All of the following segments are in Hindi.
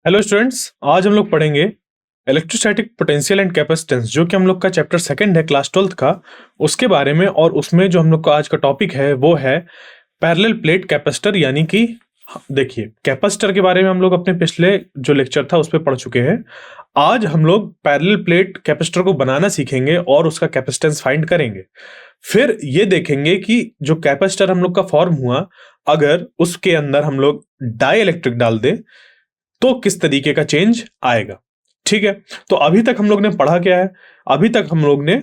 हेलो स्टूडेंट्स, आज हम लोग पढ़ेंगे इलेक्ट्रोस्टैटिक पोटेंशियल एंड कैपेसिटेंस, जो कि हम लोग का चैप्टर सेकंड है क्लास 12th का, उसके बारे में। और उसमें जो हम लोग का आज का टॉपिक है वो है पैरेलल प्लेट कैपेसिटर, यानी कि देखिए, कैपेसिटर के बारे में हम लोग अपने पिछले जो लेक्चर था उस पर पढ़ चुके हैं। आज हम लोग पैरेलल प्लेट कैपेसिटर को बनाना सीखेंगे और उसका कैपेसिटेंस फाइंड करेंगे। फिर ये देखेंगे कि जो कैपेसिटर हम लोग का फॉर्म हुआ, अगर उसके अंदर हम लोग डाई इलेक्ट्रिक डाल दें तो किस तरीके का चेंज आएगा। ठीक है, तो अभी तक हम लोग ने पढ़ा क्या है? अभी तक हम लोग ने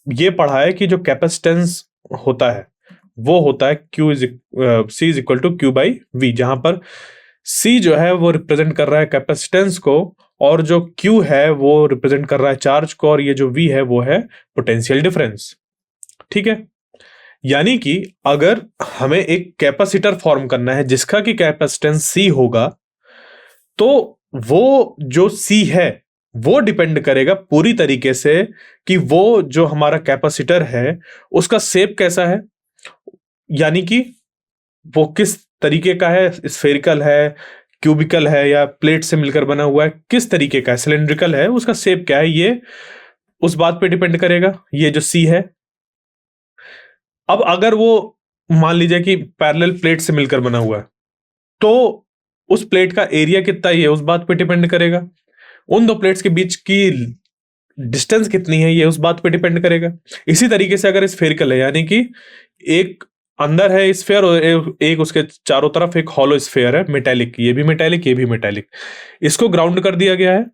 ये पढ़ा है कि जो कैपेसिटेंस होता है वो होता है C is equal to Q by V, जहां पर C जो है वो रिप्रेजेंट कर रहा है कैपेसिटेंस को, और जो Q है वो रिप्रेजेंट कर रहा है चार्ज को, और ये जो V है वो है पोटेंशियल डिफरेंस। ठीक है, यानी कि अगर हमें एक कैपेसिटर फॉर्म करना है जिसका कि कैपेसिटेंस C होगा, तो वो जो C है वो डिपेंड करेगा पूरी तरीके से कि वो जो हमारा कैपेसिटर है उसका शेप कैसा है, यानी कि वो किस तरीके का है, स्फेरिकल है, क्यूबिकल है, या प्लेट से मिलकर बना हुआ है, किस तरीके का है, सिलेंड्रिकल है, उसका शेप क्या है, ये उस बात पे डिपेंड करेगा, ये जो C है। अब अगर वो मान लीजिए कि पैरेलल प्लेट से मिलकर बना हुआ है, तो उस प्लेट का एरिया कितना ही है उस बात पे डिपेंड करेगा। उन दो प्लेट्स के बीच की डिस्टेंस कितनी है ये उस बात पे डिपेंड करेगा। इसी तरीके से अगर स्फेरिकल है, यानी कि एक अंदर है स्फेयर और एक उसके चारों तरफ एक हॉलो स्फेयर है मेटेलिक, ये भी मेटेलिक ये भी मेटेलिक, इसको ग्राउंड कर दिया गया है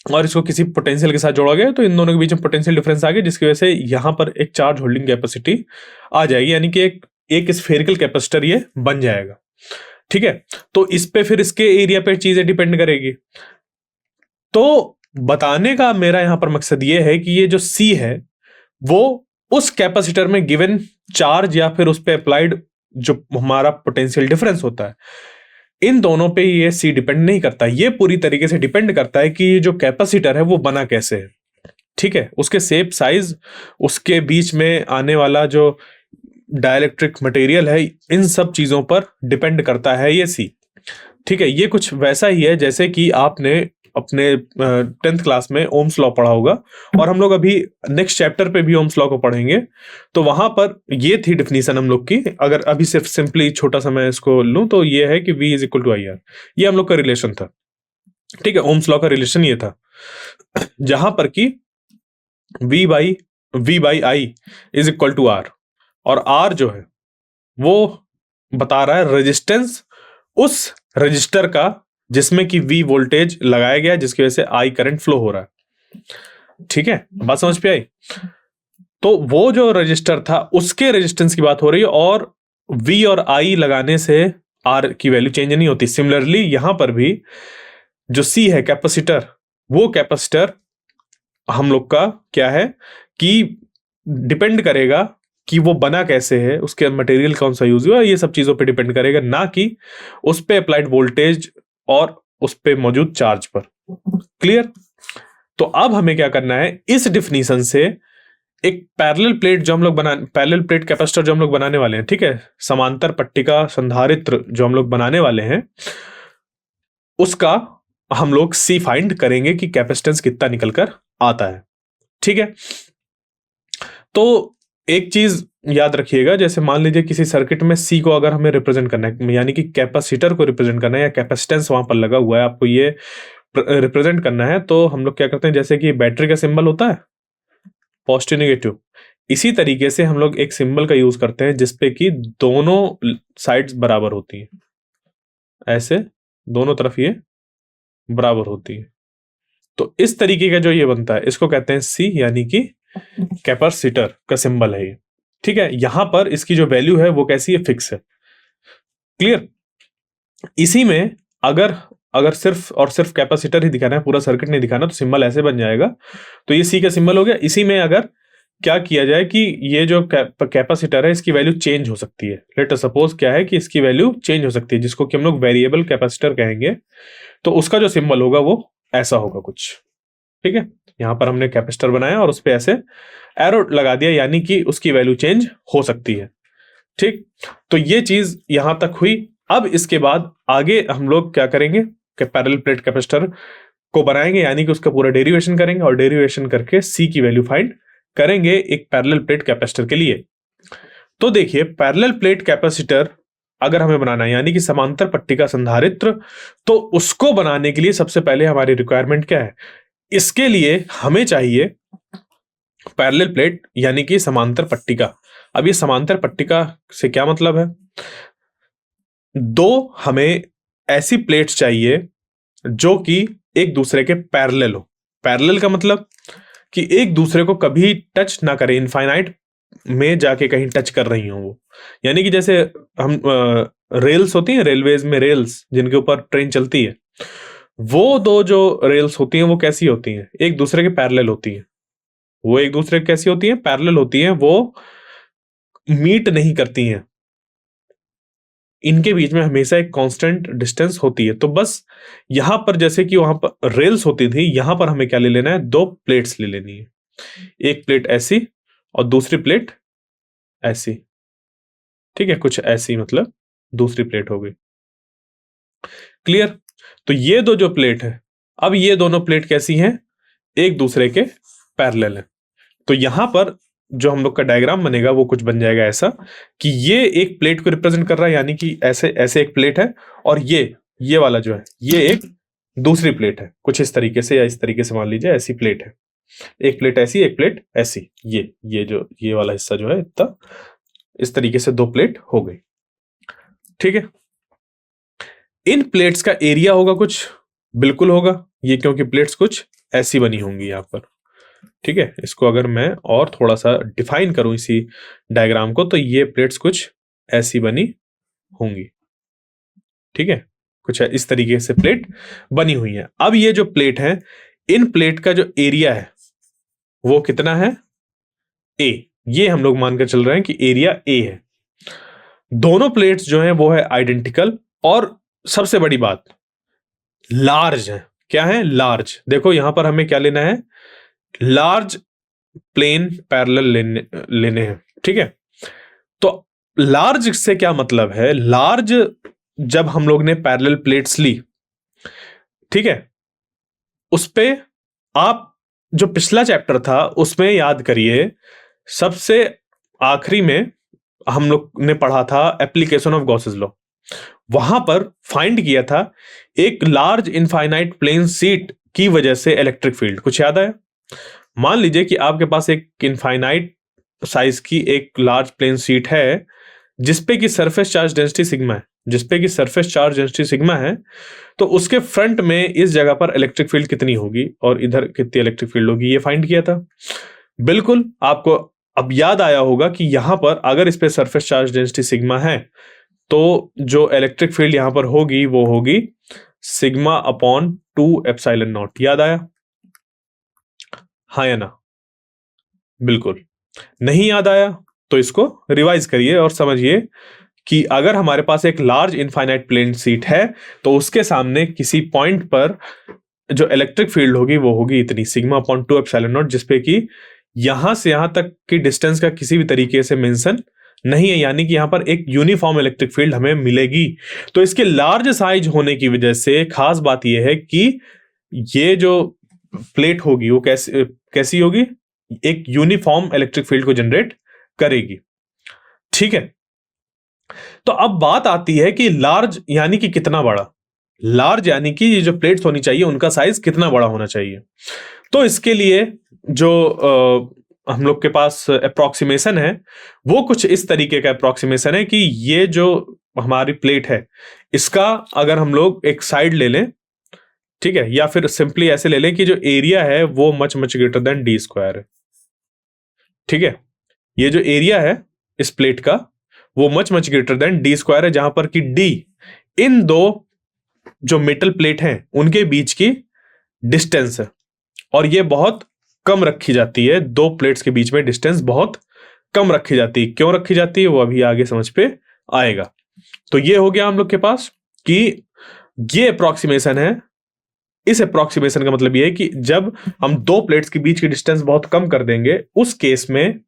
और इसको किसी पोटेंशियल के साथ जोड़ा गया है, तो इन दोनों के बीच में पोटेंशियल डिफरेंस आ गया, जिसकी वजह से यहां पर एक चार्ज होल्डिंग कैपेसिटी आ जाएगी, यानी कि एक स्फेरिकल कैपेसिटर ये बन जाएगा। ठीक है, तो इस पे फिर इसके एरिया पे चीजें डिपेंड करेगी। तो बताने का मेरा यहां पर मकसद ये है कि ये जो C है वो उस कैपेसिटर में गिवन चार्ज या फिर उस पे अप्लाइड जो हमारा पोटेंशियल डिफरेंस होता है, इन दोनों पे ये C डिपेंड नहीं करता। ये पूरी तरीके से डिपेंड करता है कि जो कैपेसिटर है वो बना कैसे है। ठीक है, उसके शेप, साइज, उसके बीच में आने वाला जो डाइलेक्ट्रिक मटेरियल है, इन सब चीजों पर डिपेंड करता है ये C। ठीक है, ये कुछ वैसा ही है जैसे कि आपने अपने 10th क्लास में ओम्स लॉ पढ़ा होगा, और हम लोग अभी नेक्स्ट चैप्टर पे भी ओम्स लॉ को पढ़ेंगे। तो वहां पर ये थी डिफिनीशन हम लोग की। अगर अभी सिर्फ सिंपली छोटा सा मैं इसको लूं तो ये है कि V is equal to I R, ये हम लोग का रिलेशन था। ठीक है, ओम्स लॉ का रिलेशन ये था, जहां पर कि V by I is equal to R, और R जो है वो बता रहा है रेजिस्टेंस उस रजिस्टर का जिसमें कि V वोल्टेज लगाया गया, जिसकी वजह से I करंट फ्लो हो रहा है। ठीक है, बात समझ पे आई? तो वो जो रजिस्टर था उसके रेजिस्टेंस की बात हो रही है, और V और I लगाने से R की वैल्यू चेंज नहीं होती। सिमिलरली यहां पर भी जो C है कैपेसिटर, वो कैपेसिटर हम लोग का क्या है कि डिपेंड करेगा कि वो बना कैसे है, उसके मटेरियल कौन सा यूज हुआ, ये सब चीजों पे डिपेंड करेगा, ना कि उस पे अप्लाइड वोल्टेज और उस पे मौजूद चार्ज पर। क्लियर? तो अब हमें क्या करना है, इस डिफिनीशन से एक पैरेलल प्लेट जो हम लोग पैरेलल प्लेट कैपेसिटर जो हम लोग बनाने वाले हैं, ठीक है, समांतर पट्टिका संधारित्र जो हम लोग बनाने वाले हैं, उसका हम लोग C फाइंड करेंगे कि कैपेसिटेंस कितना निकल कर आता है। ठीक है, तो एक चीज याद रखिएगा, जैसे मान लीजिए किसी सर्किट में C को अगर हमें रिप्रेजेंट करना है, यानी कि कैपेसिटर को रिप्रेजेंट करना है, या कैपेसिटेंस वहां पर लगा हुआ है, आपको ये रिप्रेजेंट करना है, तो हम लोग क्या करते हैं, जैसे कि बैटरी का सिंबल होता है पॉजिटिव नेगेटिव, इसी तरीके से हम लोग एक सिंबल का यूज करते हैं जिसपे कि दोनों साइड्स बराबर होती हैं, ऐसे दोनों तरफ ये बराबर होती है। तो इस तरीके का जो ये बनता है इसको कहते हैं C, यानी कि कैपेसिटर का सिंबल है ये। ठीक है, यहां पर इसकी जो वैल्यू है वो कैसी है, फिक्स है। क्लियर? इसी में अगर सिर्फ और सिर्फ कैपेसिटर ही दिखाना है, पूरा सर्किट नहीं दिखाना, तो सिंबल ऐसे बन जाएगा। तो ये C का सिंबल हो गया। इसी में अगर क्या किया जाए कि ये जो कैपेसिटर है इसकी वैल्यू चेंज हो सकती है, लेट अस सपोज क्या है कि इसकी वैल्यू चेंज हो सकती है, जिसको कि हम लोग वेरिएबल कैपेसिटर कहेंगे, तो उसका जो सिंबल होगा वो ऐसा होगा कुछ। ठीक है, यहां पर हमने कैपेसिटर बनाया और उस पर ऐसे एरो लगा दिया, यानी कि उसकी वैल्यू चेंज हो सकती है। ठीक, तो ये चीज यहां तक हुई। अब इसके बाद आगे हम लोग क्या करेंगे, पैरेलल प्लेट कैपेसिटर को बनाएंगे, यानी कि उसका पूरा डेरिवेशन करेंगे और डेरिवेशन करके सी की वैल्यू फाइंड करेंगे एक पैरेलल प्लेट कैपेसिटर के लिए। तो देखिए, पैरेलल प्लेट कैपेसिटर अगर हमें बनाना है, यानी कि समांतर पट्टी का संधारित्र, तो उसको बनाने के लिए सबसे पहले हमारी रिक्वायरमेंट क्या है? इसके लिए हमें चाहिए पैरेलल प्लेट, यानी कि समांतर पट्टिका। अब ये समांतर पट्टिका से क्या मतलब है? दो हमें ऐसी प्लेट्स चाहिए जो कि एक दूसरे के पैरेलल हो। पैरेलल का मतलब कि एक दूसरे को कभी टच ना करे, इनफाइनाइट में जाके कहीं टच कर रही हो वो। यानी कि जैसे हम रेल्स होती हैं, रेलवेज में रेल्स जिनके ऊपर ट्रेन चलती है, वो दो जो रेल्स होती हैं वो कैसी होती हैं? एक दूसरे के पैरेलल होती हैं। वो एक दूसरे की कैसी होती हैं? पैरेलल होती हैं, वो मीट नहीं करती हैं, इनके बीच में हमेशा एक कांस्टेंट डिस्टेंस होती है। तो बस यहां पर जैसे कि वहां पर रेल्स होती थी, यहां पर हमें क्या ले लेना है? दो प्लेट्स ले लेनी है, एक प्लेट ऐसी और दूसरी प्लेट ऐसी। ठीक है, कुछ ऐसी, मतलब दूसरी प्लेट हो गई। क्लियर? तो ये दो जो प्लेट है, अब ये दोनों प्लेट कैसी हैं? एक दूसरे के पैरेलल है। तो यहां पर जो हम लोग का डायग्राम बनेगा वो कुछ बन जाएगा ऐसा कि ये एक प्लेट को रिप्रेजेंट कर रहा है, यानी कि ऐसे ऐसे एक प्लेट है, और ये वाला जो है ये एक दूसरी प्लेट है, कुछ इस तरीके से, या इस तरीके से मान लीजिए ऐसी प्लेट है। एक प्लेट ऐसी, एक प्लेट ऐसी। ये वाला हिस्सा जो है इतना, इस तरीके से दो प्लेट हो गई। ठीक है, इन प्लेट्स का एरिया होगा कुछ, बिल्कुल होगा ये, क्योंकि प्लेट्स कुछ ऐसी बनी होंगी यहां पर। ठीक है, इसको अगर मैं और थोड़ा सा डिफाइन करूं इसी डायग्राम को, तो ये प्लेट्स कुछ ऐसी बनी होंगी। ठीक है, कुछ इस तरीके से प्लेट बनी हुई है। अब ये जो प्लेट है, इन प्लेट का जो एरिया है वो कितना है? ए। ये हम लोग मानकर चल रहे हैं कि एरिया ए है। दोनों प्लेट्स जो हैं वो है आइडेंटिकल, और सबसे बड़ी बात, लार्ज है। क्या है? लार्ज। देखो यहां पर हमें क्या लेना है? लार्ज प्लेन पैरेलल लेने हैं। ठीक है, तो लार्ज से क्या मतलब है? लार्ज जब हम लोग ने पैरेलल प्लेट्स ली, ठीक है, उस पे आप जो पिछला चैप्टर था उसमें याद करिए, सबसे आखिरी में हम लोग ने पढ़ा था एप्लीकेशन ऑफ गॉसेस लॉ। वहां पर फाइंड किया था एक लार्ज इनफाइनाइट प्लेन शीट की वजह से इलेक्ट्रिक फील्ड। कुछ याद आया? मान लीजिए कि आपके पास एक इनफाइनाइट साइज की एक लार्ज प्लेन शीट है जिसपे की सरफेस चार्ज डेंसिटी सिग्मा है, जिसपे की सरफेस चार्ज डेंसिटी सिग्मा है, तो उसके फ्रंट में इस जगह पर इलेक्ट्रिक फील्ड कितनी होगी और इधर कितनी इलेक्ट्रिक फील्ड होगी, ये फाइंड किया था। बिल्कुल आपको अब याद आया होगा कि यहां पर अगर इस पे सरफेस चार्ज डेंसिटी सिग्मा है, तो जो इलेक्ट्रिक फील्ड यहां पर होगी वो होगी सिग्मा अपॉन 2 एप्सिलॉन नॉट। याद आया? हाँ या ना? बिल्कुल। नहीं याद आया तो इसको रिवाइज करिए और समझिए कि अगर हमारे पास एक लार्ज इनफाइनाइट प्लेन शीट है तो उसके सामने किसी पॉइंट पर जो इलेक्ट्रिक फील्ड होगी वो होगी इतनी, सिग्मा अपॉन 2 एप्सिलॉन नॉट, जिसपे कि यहां से यहां तक की डिस्टेंस का किसी भी तरीके से मेंशन नहीं है, यानी कि यहां पर एक यूनिफॉर्म इलेक्ट्रिक फील्ड हमें मिलेगी। तो इसके लार्ज साइज होने की वजह से खास बात यह है कि ये जो प्लेट होगी वो कैसी होगी? एक यूनिफॉर्म इलेक्ट्रिक फील्ड को जनरेट करेगी। ठीक है, तो अब बात आती है कि लार्ज यानी कि कितना बड़ा? लार्ज यानी कि ये जो प्लेट्स होनी चाहिए उनका साइज कितना बड़ा होना चाहिए? तो इसके लिए जो हम लोग के पास अप्रोक्सीमेशन है वो कुछ इस तरीके का अप्रोक्सीमेशन है कि ये जो हमारी प्लेट है इसका अगर हम लोग एक साइड ले लें, ठीक है, या फिर सिंपली ऐसे ले लें कि जो एरिया है वो much much greater than D square है। ठीक है, ये जो एरिया है इस प्लेट का वो much much greater than D square है, जहां पर कि डी इन दो जो मेटल प्लेट हैं उनके बीच की डिस्टेंस है, और ये बहुत कम रखी जाती है। दो प्लेट्स के बीच में डिस्टेंस बहुत कम रखी जाती है। क्यों रखी जाती है वो अभी आगे समझ पे आएगा। तो ये हो गया हम लोग के पास कि ये अप्रोक्सीमेशन है। इस अप्रोक्सीमेशन का मतलब ये है कि जब हम दो प्लेट्स के बीच की डिस्टेंस बहुत कम कर देंगे, उस केस में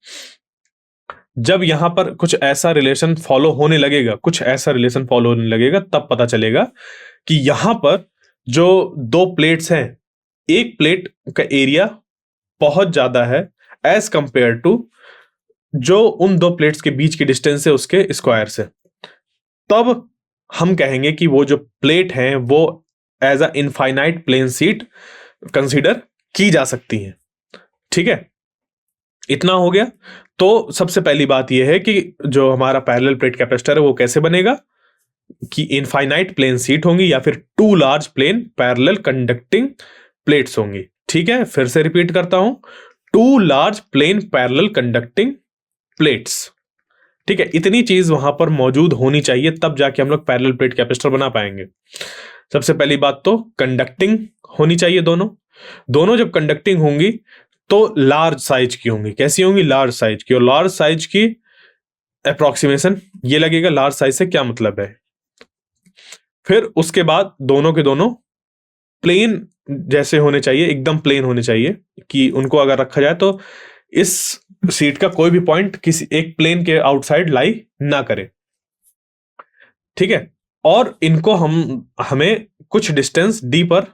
जब यहां पर कुछ ऐसा रिलेशन फॉलो होने लगेगा, तब पता चलेगा कि यहां पर जो दो प्लेट्स हैं, एक प्लेट का एरिया बहुत ज्यादा है एज कंपेयर टू जो उन दो प्लेट्स के बीच की डिस्टेंस है उसके स्क्वायर से, तब हम कहेंगे कि वो जो प्लेट है वो as a infinite plane sheet consider की जा सकती है। ठीक है, इतना हो गया। तो सबसे पहली बात यह है कि जो हमारा पैरेलल प्लेट कैपेसिटर है वो कैसे बनेगा, कि इनफाइनाइट प्लेन शीट होंगी या फिर two large plane parallel conducting plates होंगी। ठीक है, फिर से रिपीट करता हूं, two large plane parallel conducting plates. ठीक है, इतनी चीज वहां पर मौजूद होनी चाहिए, तब जाके हम लोग पैरेलल प्लेट कैपेसिटर बना पाएंगे। सबसे पहली बात तो कंडक्टिंग होनी चाहिए, दोनों दोनों जब कंडक्टिंग होंगी तो लार्ज साइज की होंगी। कैसी होंगी? लार्ज साइज की। और लार्ज साइज की अप्रोक्सीमेशन ये लगेगा, लार्ज साइज से क्या मतलब है। फिर उसके बाद दोनों के दोनों प्लेन जैसे होने चाहिए, एकदम प्लेन होने चाहिए, कि उनको अगर रखा जाए तो इस सीट का कोई भी पॉइंट किसी एक प्लेन के आउटसाइड लाई ना करे। ठीक है, और इनको हमें कुछ डिस्टेंस डी पर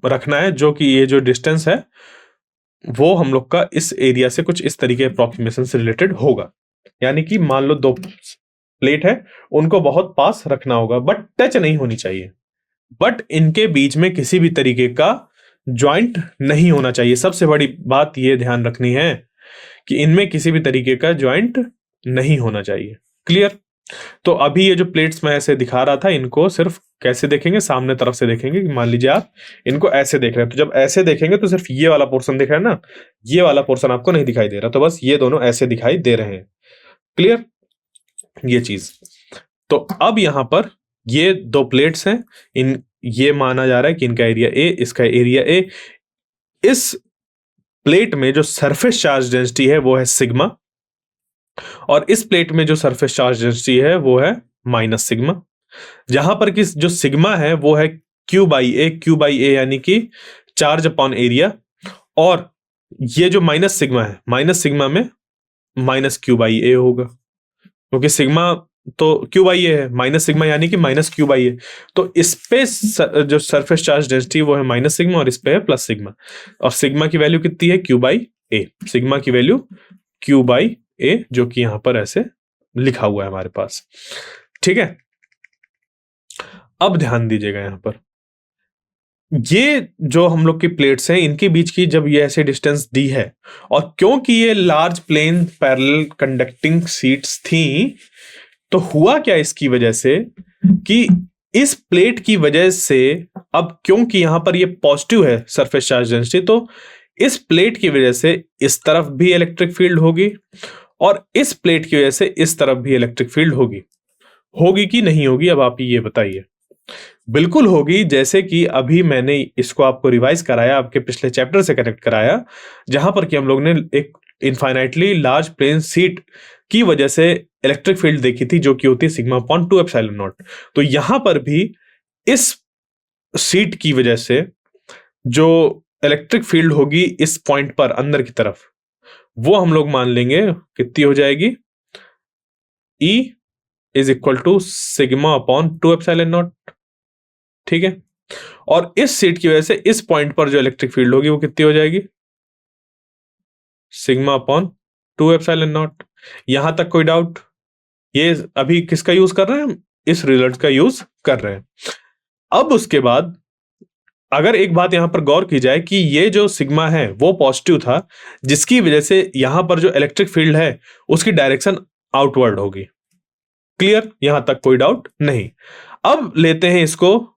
रखना है, जो कि ये जो डिस्टेंस है वो हम लोग का इस एरिया से कुछ इस तरीके अप्रोक्सीमेशन से रिलेटेड होगा। यानी कि मान लो दो प्लेट है, उनको बहुत पास रखना होगा, बट टच नहीं होनी चाहिए, बट इनके बीच में किसी भी तरीके का ज्वाइंट नहीं होना चाहिए। सबसे बड़ी बात ये ध्यान रखनी है कि इनमें किसी भी तरीके का ज्वाइंट नहीं होना चाहिए। क्लियर? तो अभी ये जो प्लेट्स मैं ऐसे दिखा रहा था, इनको सिर्फ कैसे देखेंगे, सामने तरफ से देखेंगे। मान लीजिए आप इनको ऐसे देख रहे हैं, तो जब ऐसे देखेंगे तो सिर्फ ये वाला पोर्शन दिख रहा है ना, ये वाला पोर्शन आपको नहीं दिखाई दे रहा, तो बस ये दोनों ऐसे दिखाई दे रहे हैं। क्लियर? ये चीज। तो अब यहां पर ये दो प्लेट्स हैं, इन ये माना जा रहा है कि इनका एरिया ए, इसका एरिया ए। इस प्लेट में जो सरफेस चार्ज डेंसिटी है वो है सिग्मा, और इस प्लेट में जो सरफेस चार्ज डेंसिटी है वो है माइनस सिग्मा। जहां पर कि जो सिग्मा है वो है Q by A, Q by A यानी कि चार्ज अपॉन एरिया, और ये जो माइनस सिग्मा है, माइनस सिग्मा में माइनस क्यू बाई ए होगा, क्योंकि सिग्मा तो क्यू बाई ए है, माइनस सिग्मा यानी कि माइनस क्यू बाई ए। तो इस पे जो सरफेस चार्ज डेंसिटी वो है माइनस सिग्मा, और इस पे है प्लस सिग्मा। और सिग्मा की वैल्यू कितनी है? Q by A. सिग्मा की वैल्यू क्यू बाई ए, जो कि यहां पर ऐसे लिखा हुआ है हमारे पास। ठीक है, अब ध्यान दीजिएगा यहां पर, ये जो हम लोग की प्लेट्स हैं इनके बीच की जब ये ऐसे डिस्टेंस दी है, और क्योंकि ये large plane parallel conducting sheets थी, तो हुआ क्या इसकी वजह से कि इस प्लेट की वजह से, अब क्योंकि यहां पर ये पॉजिटिव है सरफेस चार्ज डेंसिटी, तो इस प्लेट की वजह से इस तरफ भी इलेक्ट्रिक फील्ड होगी, और इस प्लेट की वजह से इस तरफ भी इलेक्ट्रिक फील्ड होगी। होगी कि नहीं होगी, अब आप ये बताइए। बिल्कुल होगी, जैसे कि अभी मैंने इसको आपको रिवाइज कराया, आपके पिछले चैप्टर से कनेक्ट कराया, जहां पर कि हम लोग ने एक इनफाइनाइटली लार्ज प्लेन शीट की वजह से इलेक्ट्रिक फील्ड देखी थी, जो कि होती है सिग्मा अपॉन 2 एप्सिलॉन नॉट। तो यहां पर भी इस शीट की वजह से जो इलेक्ट्रिक फील्ड होगी इस पॉइंट पर अंदर की तरफ, वो हम लोग मान लेंगे कितनी हो जाएगी, E is equal to sigma upon 2 epsilon naught. ठीक है, और इस शीट की वजह से इस पॉइंट पर जो इलेक्ट्रिक फील्ड होगी वो कितनी हो जाएगी, सिग्मा अपॉन 2 एप्सिलॉन नॉट। यहां तक कोई डाउट? ये अभी किसका यूज कर रहे हैं हम? इस रिजल्ट का यूज कर रहे हैं। अब उसके बाद अगर एक बात यहां पर गौर की जाए कि ये जो सिग्मा है वो पॉजिटिव था, जिसकी वजह से यहां पर जो इलेक्ट्रिक फील्ड है उसकी डायरेक्शन आउटवर्ड होगी। क्लियर? यहां तक कोई डाउट नहीं। अब लेते हैं इसको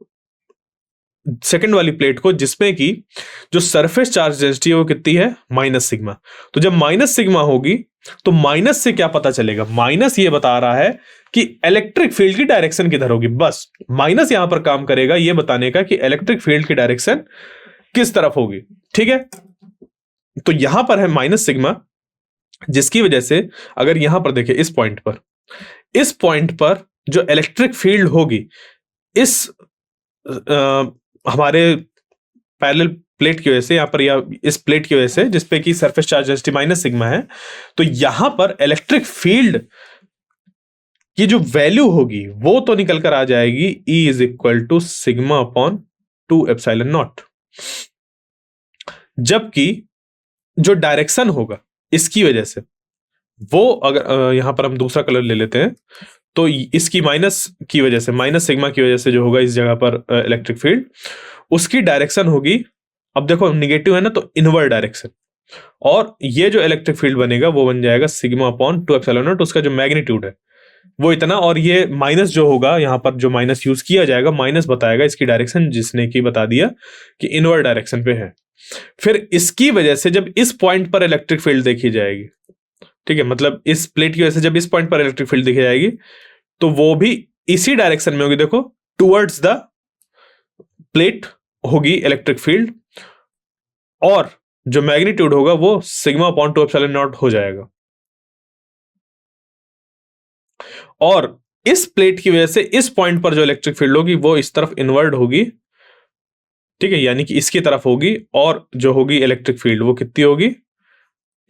सेकंड वाली प्लेट को, जिसमें कि जो सरफेस चार्ज डेंसिटी है वो कितनी है, माइनस सिग्मा। तो जब माइनस सिग्मा होगी तो माइनस से क्या पता चलेगा, माइनस ये बता रहा है कि इलेक्ट्रिक फील्ड की डायरेक्शन किधर होगी। बस माइनस यहां पर काम करेगा ये बताने का कि इलेक्ट्रिक फील्ड की डायरेक्शन किस तरफ होगी। ठीक है, तो यहां पर है माइनस सिग्मा, जिसकी वजह से अगर यहां पर देखें इस पॉइंट पर जो इलेक्ट्रिक फील्ड होगी इस हमारे पैरेलल प्लेट की वजह से, यहां पर या इस प्लेट की वजह से जिसपे कि surface charge density minus sigma है, तो यहां पर इलेक्ट्रिक फील्ड की जो वैल्यू होगी वो तो निकल कर आ जाएगी, E is equal to sigma upon two epsilon naught. जबकि जो डायरेक्शन होगा इसकी वजह से, वो अगर यहां पर हम दूसरा कलर ले लेते हैं, तो इसकी माइनस की वजह से, माइनस सिग्मा की वजह से जो होगा इस जगह पर इलेक्ट्रिक फील्ड, उसकी डायरेक्शन होगी, अब देखो निगेटिव है ना, तो इनवर्ड डायरेक्शन, और ये जो इलेक्ट्रिक फील्ड बनेगा वो बन जाएगा sigma upon two epsilon not. उसका जो मैग्नीट्यूड है वो इतना, और ये माइनस जो होगा यहां पर, जो माइनस यूज किया जाएगा, माइनस बताएगा इसकी डायरेक्शन, जिसने की बता दिया कि इनवर्ड डायरेक्शन पे है। फिर इसकी वजह से जब इस पॉइंट पर इलेक्ट्रिक फील्ड देखी जाएगी, ठीक है, मतलब इस प्लेट की वजह से जब इस पॉइंट पर इलेक्ट्रिक फील्ड देखी जाएगी, तो वो भी इसी डायरेक्शन में होगी, देखो टुवर्ड्स द प्लेट होगी इलेक्ट्रिक फील्ड, और जो मैग्नीट्यूड होगा वो sigma upon two epsilon not हो जाएगा। और इस प्लेट की वजह से इस पॉइंट पर जो इलेक्ट्रिक फील्ड होगी वो इस तरफ इनवर्ड होगी, ठीक है, यानी कि इसकी तरफ होगी, और जो होगी इलेक्ट्रिक फील्ड वो कितनी होगी,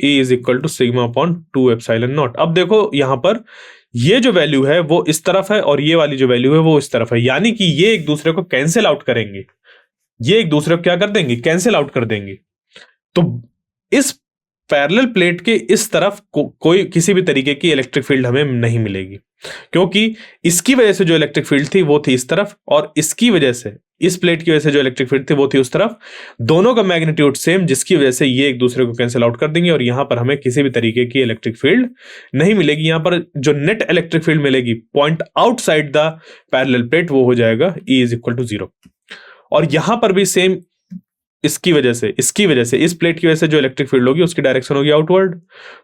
E is equal to sigma upon two epsilon naught. अब देखो यहां पर ये जो वैल्यू है वो इस तरफ है, और ये वाली जो वैल्यू है वो इस तरफ है, यानी कि ये एक दूसरे को कैंसिल आउट करेंगे, ये एक दूसरे को क्या कर देंगे, कैंसिल आउट कर देंगे। तो इस पैरेलल प्लेट के इस तरफ कोई किसी भी तरीके की इलेक्ट्रिक फील्ड हमें नहीं मिलेगी, क्योंकि इसकी वजह से जो इलेक्ट्रिक फील्ड थी वो थी इस तरफ, और इसकी वजह से, इस प्लेट की वजह से जो इलेक्ट्रिक फील्ड थी वो थी उस तरफ। दोनों का मैग्नीट्यूड सेम, जिसकी वजह से ये एक दूसरे को कैंसिल आउट कर देंगे, और यहां पर हमें किसी भी तरीके की इलेक्ट्रिक फील्ड नहीं मिलेगी। यहां पर जो नेट इलेक्ट्रिक फील्ड मिलेगी point outside the parallel plate, वो हो जाएगा E इज इक्वल टू 0। और यहां पर भी सेम, इसकी वजह से इस प्लेट की वजह से जो इलेक्ट्रिक फील्ड होगी उसकी डायरेक्शन होगी आउटवर्ड,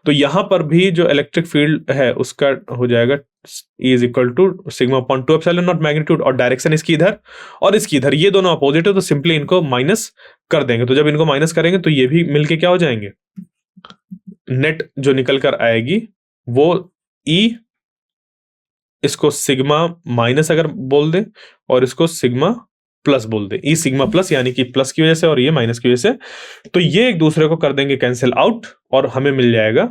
तो यहां पर भी जो इलेक्ट्रिक फील्ड है उसका हो जाएगा E is equal to sigma upon two epsilon naught magnitude, और डायरेक्शन इसकी इधर और इसकी इधर, ये दोनों अपोजिट है, तो सिंपली इनको माइनस कर देंगे। तो जब इनको माइनस करेंगे तो ये भी मिलके क्या हो जाएंगे, नेट जो निकल कर आएगी वो E, इसको सिग्मा माइनस अगर बोल दे, और इसको सिग्मा प्लस बोल दे, ई सिग्मा प्लस, यानी कि प्लस की वजह से और ये माइनस की वजह से, तो ये एक दूसरे को कर देंगे कैंसिल आउट, और हमें मिल जाएगा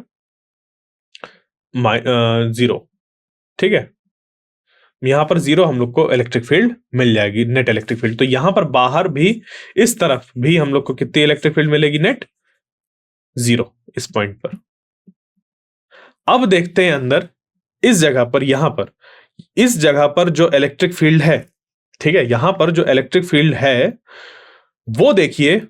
0, ठीक है। यहां पर 0 हम लोग को इलेक्ट्रिक फील्ड मिल जाएगी, नेट इलेक्ट्रिक फील्ड। तो यहां पर बाहर भी, इस तरफ भी हम लोग को कितनी इलेक्ट्रिक फील्ड मिलेगी, नेट 0 इस पॉइंट पर। अब देखते हैं अंदर, इस जगह पर, यहां पर, इस जगह पर जो इलेक्ट्रिक फील्ड है, ठीक है, यहां पर जो इलेक्ट्रिक फील्ड है वो देखिए,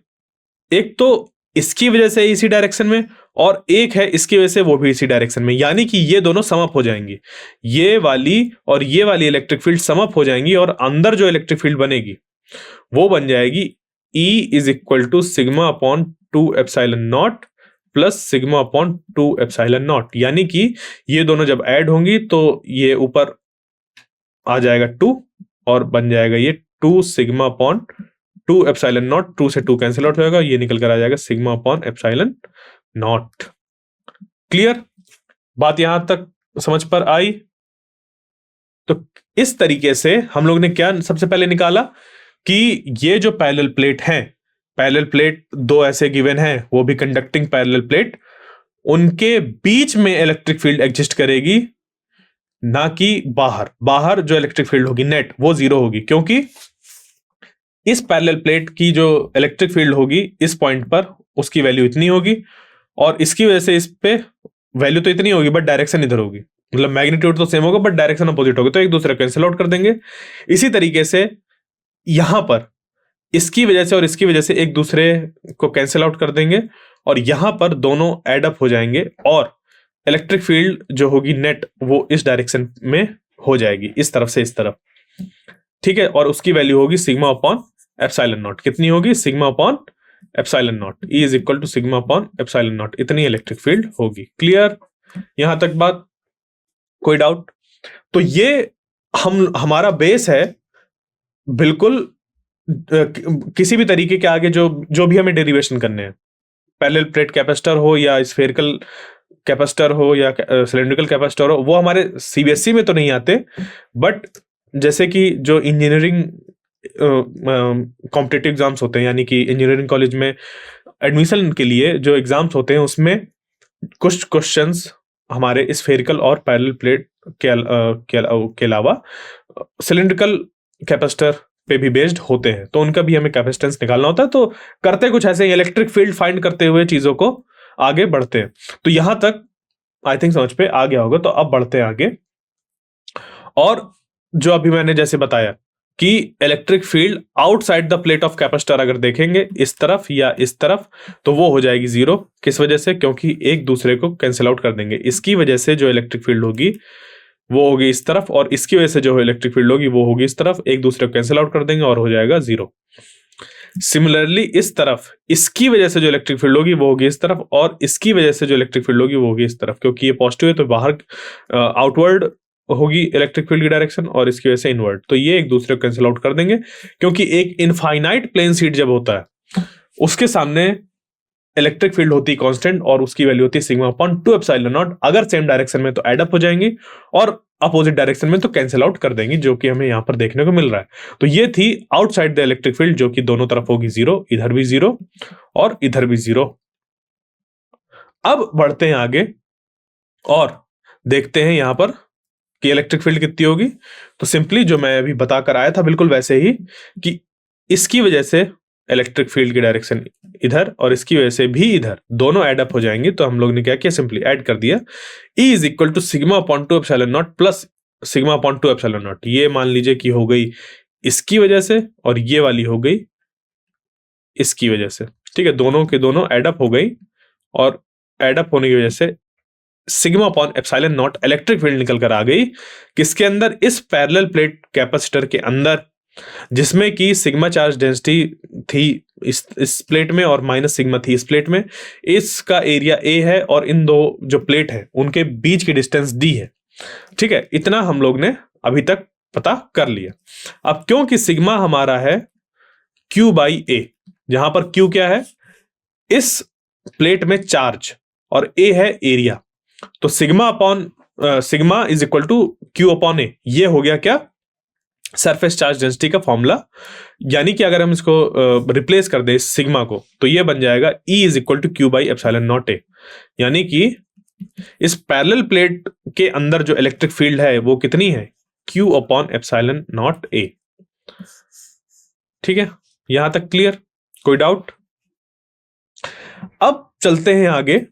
एक तो इसकी वजह से इसी डायरेक्शन में, और एक है इसकी वजह से वो भी इसी डायरेक्शन में, यानी कि ये दोनों सम अप हो जाएंगी, ये वाली और ये वाली इलेक्ट्रिक फील्ड सम अप हो जाएंगी, और अंदर जो इलेक्ट्रिक फील्ड बनेगी वो बन जाएगी E is equal to sigma upon two epsilon naught plus sigma upon two epsilon naught, यानी कि ये दोनों जब ऐड होंगी तो ये ऊपर आ जाएगा 2, और बन जाएगा ये 2 sigma upon two epsilon not, 2 से 2 कैंसिल आउट हो जाएगा, ये निकल कर आ जाएगा sigma upon epsilon not. Clear, बात यहां तक समझ पर आई? तो इस तरीके से हम लोग ने क्या सबसे पहले निकाला कि ये जो पैरेलल प्लेट है, पैरेलल प्लेट दो ऐसे गिवन हैं, वो भी कंडक्टिंग पैरेलल प्लेट, उनके बीच में इलेक्ट्रिक फील्ड एग्जिस्ट करेगी, ना कि बाहर जो इलेक्ट्रिक फील्ड होगी नेट, वो 0 होगी, क्योंकि इस पैरेलल प्लेट की जो इलेक्ट्रिक फील्ड होगी इस पॉइंट पर उसकी वैल्यू इतनी होगी, और इसकी वजह से इस पे वैल्यू तो इतनी होगी बट डायरेक्शन इधर होगी, मतलब मैग्नीट्यूड तो सेम होगा बट डायरेक्शन अपोजिट होगी, तो एक दूसरे को कैंसिल आउट कर देंगे। इसी तरीके से यहां पर इसकी वजह से और इसकी वजह से एक दूसरे को कैंसिल आउट कर देंगे, और यहां पर दोनों एड अप हो जाएंगे, और इलेक्ट्रिक फील्ड जो होगी नेट वो इस डायरेक्शन में हो जाएगी, इस तरफ से इस तरफ, ठीक है, और उसकी वैल्यू होगी सिग्मा अपॉन एप्सिलॉन नॉट। कितनी होगी, sigma upon epsilon naught, E is equal to sigma upon epsilon naught, इतनी इलेक्ट्रिक फील्ड होगी। क्लियर, यहां तक बात, कोई डाउट? तो ये हमारा बेस है, बिल्कुल किसी भी तरीके के आगे जो भी हमें डेरिवेशन करने हैं, पैरेलल प्लेट कैपेसिटर हो या स्फेरिकल कैपेसिटर हो या सिलेंड्रिकल कैपेसिटर हो, वो हमारे सीबीएसई में तो नहीं आते, बट जैसे कि जो इंजीनियरिंग कॉम्पिटिटिव एग्जाम्स होते हैं, यानी कि इंजीनियरिंग कॉलेज में एडमिशन के लिए जो एग्जाम्स होते हैं उसमें कुछ क्वेश्चंस हमारे स्फेरिकल और पैरेलल प्लेट के अलावा सिलेंड्रिकल कैपेसिटर पे भी बेस्ड होते हैं, तो उनका भी हमें कैपेसिटेंस निकालना होता है। तो करते कुछ ऐसे ही, इलेक्ट्रिक फील्ड फाइंड करते हुए चीजों को आगे बढ़ते हैं। तो यहां तक आई थिंक समझ पे आ गया होगा। तो अब बढ़ते हैं आगे, और जो अभी मैंने जैसे बताया कि electric field outside the plate of capacitor अगर देखेंगे इस तरफ या इस तरफ, तो वो हो जाएगी जीरो। किस वजह से? क्योंकि एक दूसरे को कैंसिल आउट कर देंगे। इसकी वजह से जो इलेक्ट्रिक फील्ड होगी वो होगी इस तरफ, और इसकी वजह से जो इलेक्ट्रिक फील्ड होगी वो होगी इस तरफ। एक दूसरे को कैंसिल आउट कर देंगे और हो जाएगा जीरो। सिमिलरली इस तरफ इसकी वजह से जो इलेक्ट्रिक फील्ड होगी वो होगी इस तरफ, और इसकी वजह से जो इलेक्ट्रिक फील्ड होगी वो होगी इस तरफ। क्योंकि ये पॉजिटिव है तो बाहर आउटवर्ड होगी इलेक्ट्रिक फील्ड की डायरेक्शन, और इसकी वजह से इनवर्ड। तो ये एक दूसरे को कैंसिल आउट कर देंगे, क्योंकि एक इनफाइनाइट प्लेन शीट जब होता है उसके सामने इलेक्ट्रिक फील्ड होती है कांस्टेंट, और उसकी वैल्यू होती है सिग्मा अपॉन 2 एप्सिलॉन नॉट। अगर सेम डायरेक्शन में तो एड अप हो जाएंगी, और अपोजिट डायरेक्शन में तो कैंसिल आउट कर देंगी, जो कि हमें यहां पर देखने को मिल रहा है। तो ये थी आउटसाइड द इलेक्ट्रिक फील्ड, जो कि दोनों तरफ होगी जीरो, इधर भी जीरो और इधर भी जीरो। अब बढ़ते हैं आगे और देखते हैं यहां पर कि इलेक्ट्रिक फील्ड कितनी होगी। तो सिंपली जो मैं अभी बताकर आया था बिल्कुल वैसे ही, कि इसकी वजह से इलेक्ट्रिक फील्ड की डायरेक्शन इधर और इसकी वजह से भी इधर, दोनों एड अप हो जाएंगे। तो हम लोग ने क्या किया, सिंपली ऐड कर दिया। E is equal to sigma upon 2 epsilon naught plus sigma upon 2 epsilon naught. ये मान लीजिए कि हो गई इसकी वजह से, और ये वाली हो गई इसकी वजह से। ठीक है, दोनों के दोनों एड अप हो गई, और एड अप होने की वजह से sigma upon epsilon not electric field निकल कर आ गई। किसके अंदर? इस पैरेलल प्लेट कैपेसिटर के अंदर, जिसमें कि सिग्मा चार्ज डेंसिटी थी इस प्लेट में और माइनस सिग्मा थी इस प्लेट में। इसका एरिया ए है, और इन दो जो प्लेट है उनके बीच की डिस्टेंस डी है। ठीक है, इतना हम लोग ने अभी तक पता कर लिया। अब क्योंकि सिग्मा हमारा है क्यू बाई ए, जहां पर क्यू क्या है? इस प्लेट में चार्ज, और ए है एरिया। तो sigma is equal to Q upon A, ये हो गया क्या? सरफेस चार्ज डेंसिटी का फॉर्मूला। यानी कि अगर हम इसको रिप्लेस कर दें सिग्मा को, तो ये बन जाएगा E is equal to Q by epsilon naught A. यानी कि इस पैरेलल प्लेट के अंदर जो इलेक्ट्रिक फील्ड है वो कितनी है? Q अपॉन एप्सिलॉन नॉट ए। ठीक है, यहां तक क्लियर? कोई डाउट? अब चलते हैं आगे,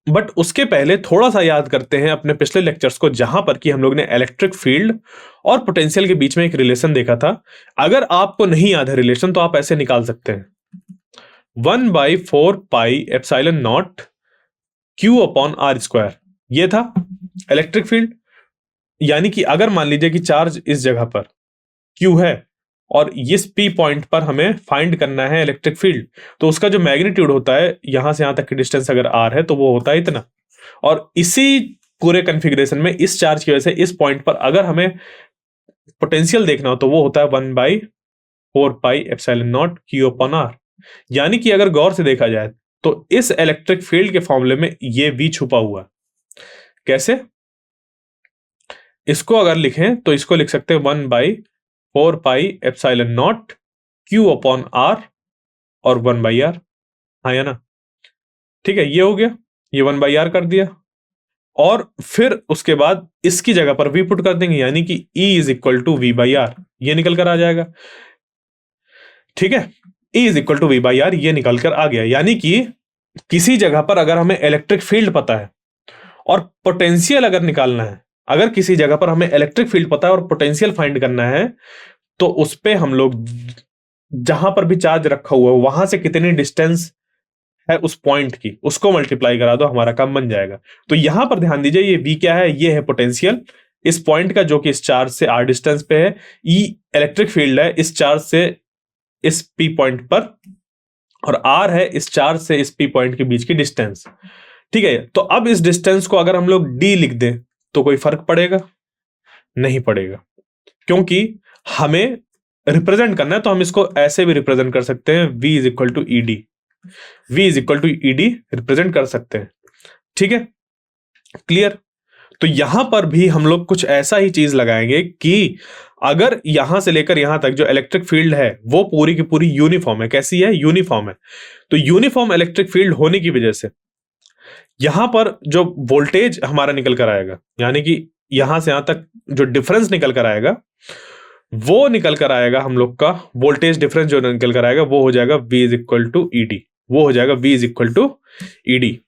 बट उसके पहले थोड़ा सा याद करते हैं अपने पिछले लेक्चर्स को, जहां पर कि हम लोग ने इलेक्ट्रिक फील्ड और पोटेंशियल के बीच में एक रिलेशन देखा था। अगर आपको नहीं याद है रिलेशन, तो आप ऐसे निकाल सकते हैं, 1/4 pi epsilon naught Q upon R square. ये था इलेक्ट्रिक फील्ड। यानी कि अगर मान लीजिए कि चार्ज इस जगह पर क्यू है, और इस पी पॉइंट पर हमें फाइंड करना है इलेक्ट्रिक फील्ड, तो उसका जो मैग्नीट्यूड होता है यहां से यहां तक की डिस्टेंस अगर आर है, तो वो होता है इतना। और इसी पूरे कॉन्फ़िगरेशन में इस चार्ज की वजह से इस पॉइंट पर अगर हमें पोटेंशियल देखना हो, तो वो होता है 1/4 pi epsilon naught Q upon R. यानी कि अगर गौर से देखा जाए तो इस इलेक्ट्रिक फील्ड के फॉर्मूले में ये V छुपा हुआ। कैसे? इसको अगर लिखें तो इसको लिख सकते हैं 1/4 pi epsilon naught Q upon R और 1/r। हाँ या ना? ठीक है, ये हो गया, ये 1/r कर दिया, और फिर उसके बाद इसकी जगह पर v पुट कर देंगे, यानी कि E is equal to V/r। ये निकल कर आ जाएगा। ठीक है, E is equal to V/r, ये निकल कर आ गया। यानी कि किसी जगह पर अगर हमें इलेक्ट्रिक फील्ड पता है और पोटेंशियल अगर निकालना है, अगर किसी जगह पर हमें इलेक्ट्रिक फील्ड पता है और पोटेंशियल फाइंड करना है, तो उस पे हम लोग जहां पर भी चार्ज रखा हुआ है वहां से कितनी डिस्टेंस है उस पॉइंट की, उसको मल्टीप्लाई करा दो, हमारा काम बन जाएगा। तो यहां पर ध्यान दीजिए, ये V क्या है? ये है पोटेंशियल इस पॉइंट का, जो कि इस चार्ज से r डिस्टेंस पे है। E इलेक्ट्रिक फील्ड है इस चार्ज से इस P पॉइंट पर, और R है इस चार्ज से इस P पॉइंट के बीच की डिस्टेंस। ठीक है, तो अब इस डिस्टेंस को अगर हम लोग D लिख दें तो कोई फर्क पड़ेगा? नहीं पड़ेगा, क्योंकि हमें रिप्रेजेंट करना है। तो हम इसको ऐसे भी रिप्रेजेंट कर सकते हैं, V is equal to ED। V is equal to ED represent कर सकते हैं। ठीक है, क्लियर? तो यहां पर भी हम लोग कुछ ऐसा ही चीज लगाएंगे कि अगर यहां से लेकर यहां तक जो इलेक्ट्रिक फील्ड है वो पूरी की पूरी यूनिफॉर्म है। कैसी है? यूनिफॉर्म है। तो यूनिफॉर्म इलेक्ट्रिक फील्ड होने की वजह से यहां पर जो वोल्टेज हमारा निकल कर आएगा, यानी कि यहां से यहां तक जो डिफरेंस निकल कर आएगा, वो निकल कर आएगा हम लोग का वोल्टेज डिफरेंस जो निकल कर आएगा वो हो जाएगा V is equal to ED, वो हो जाएगा V is equal to ED.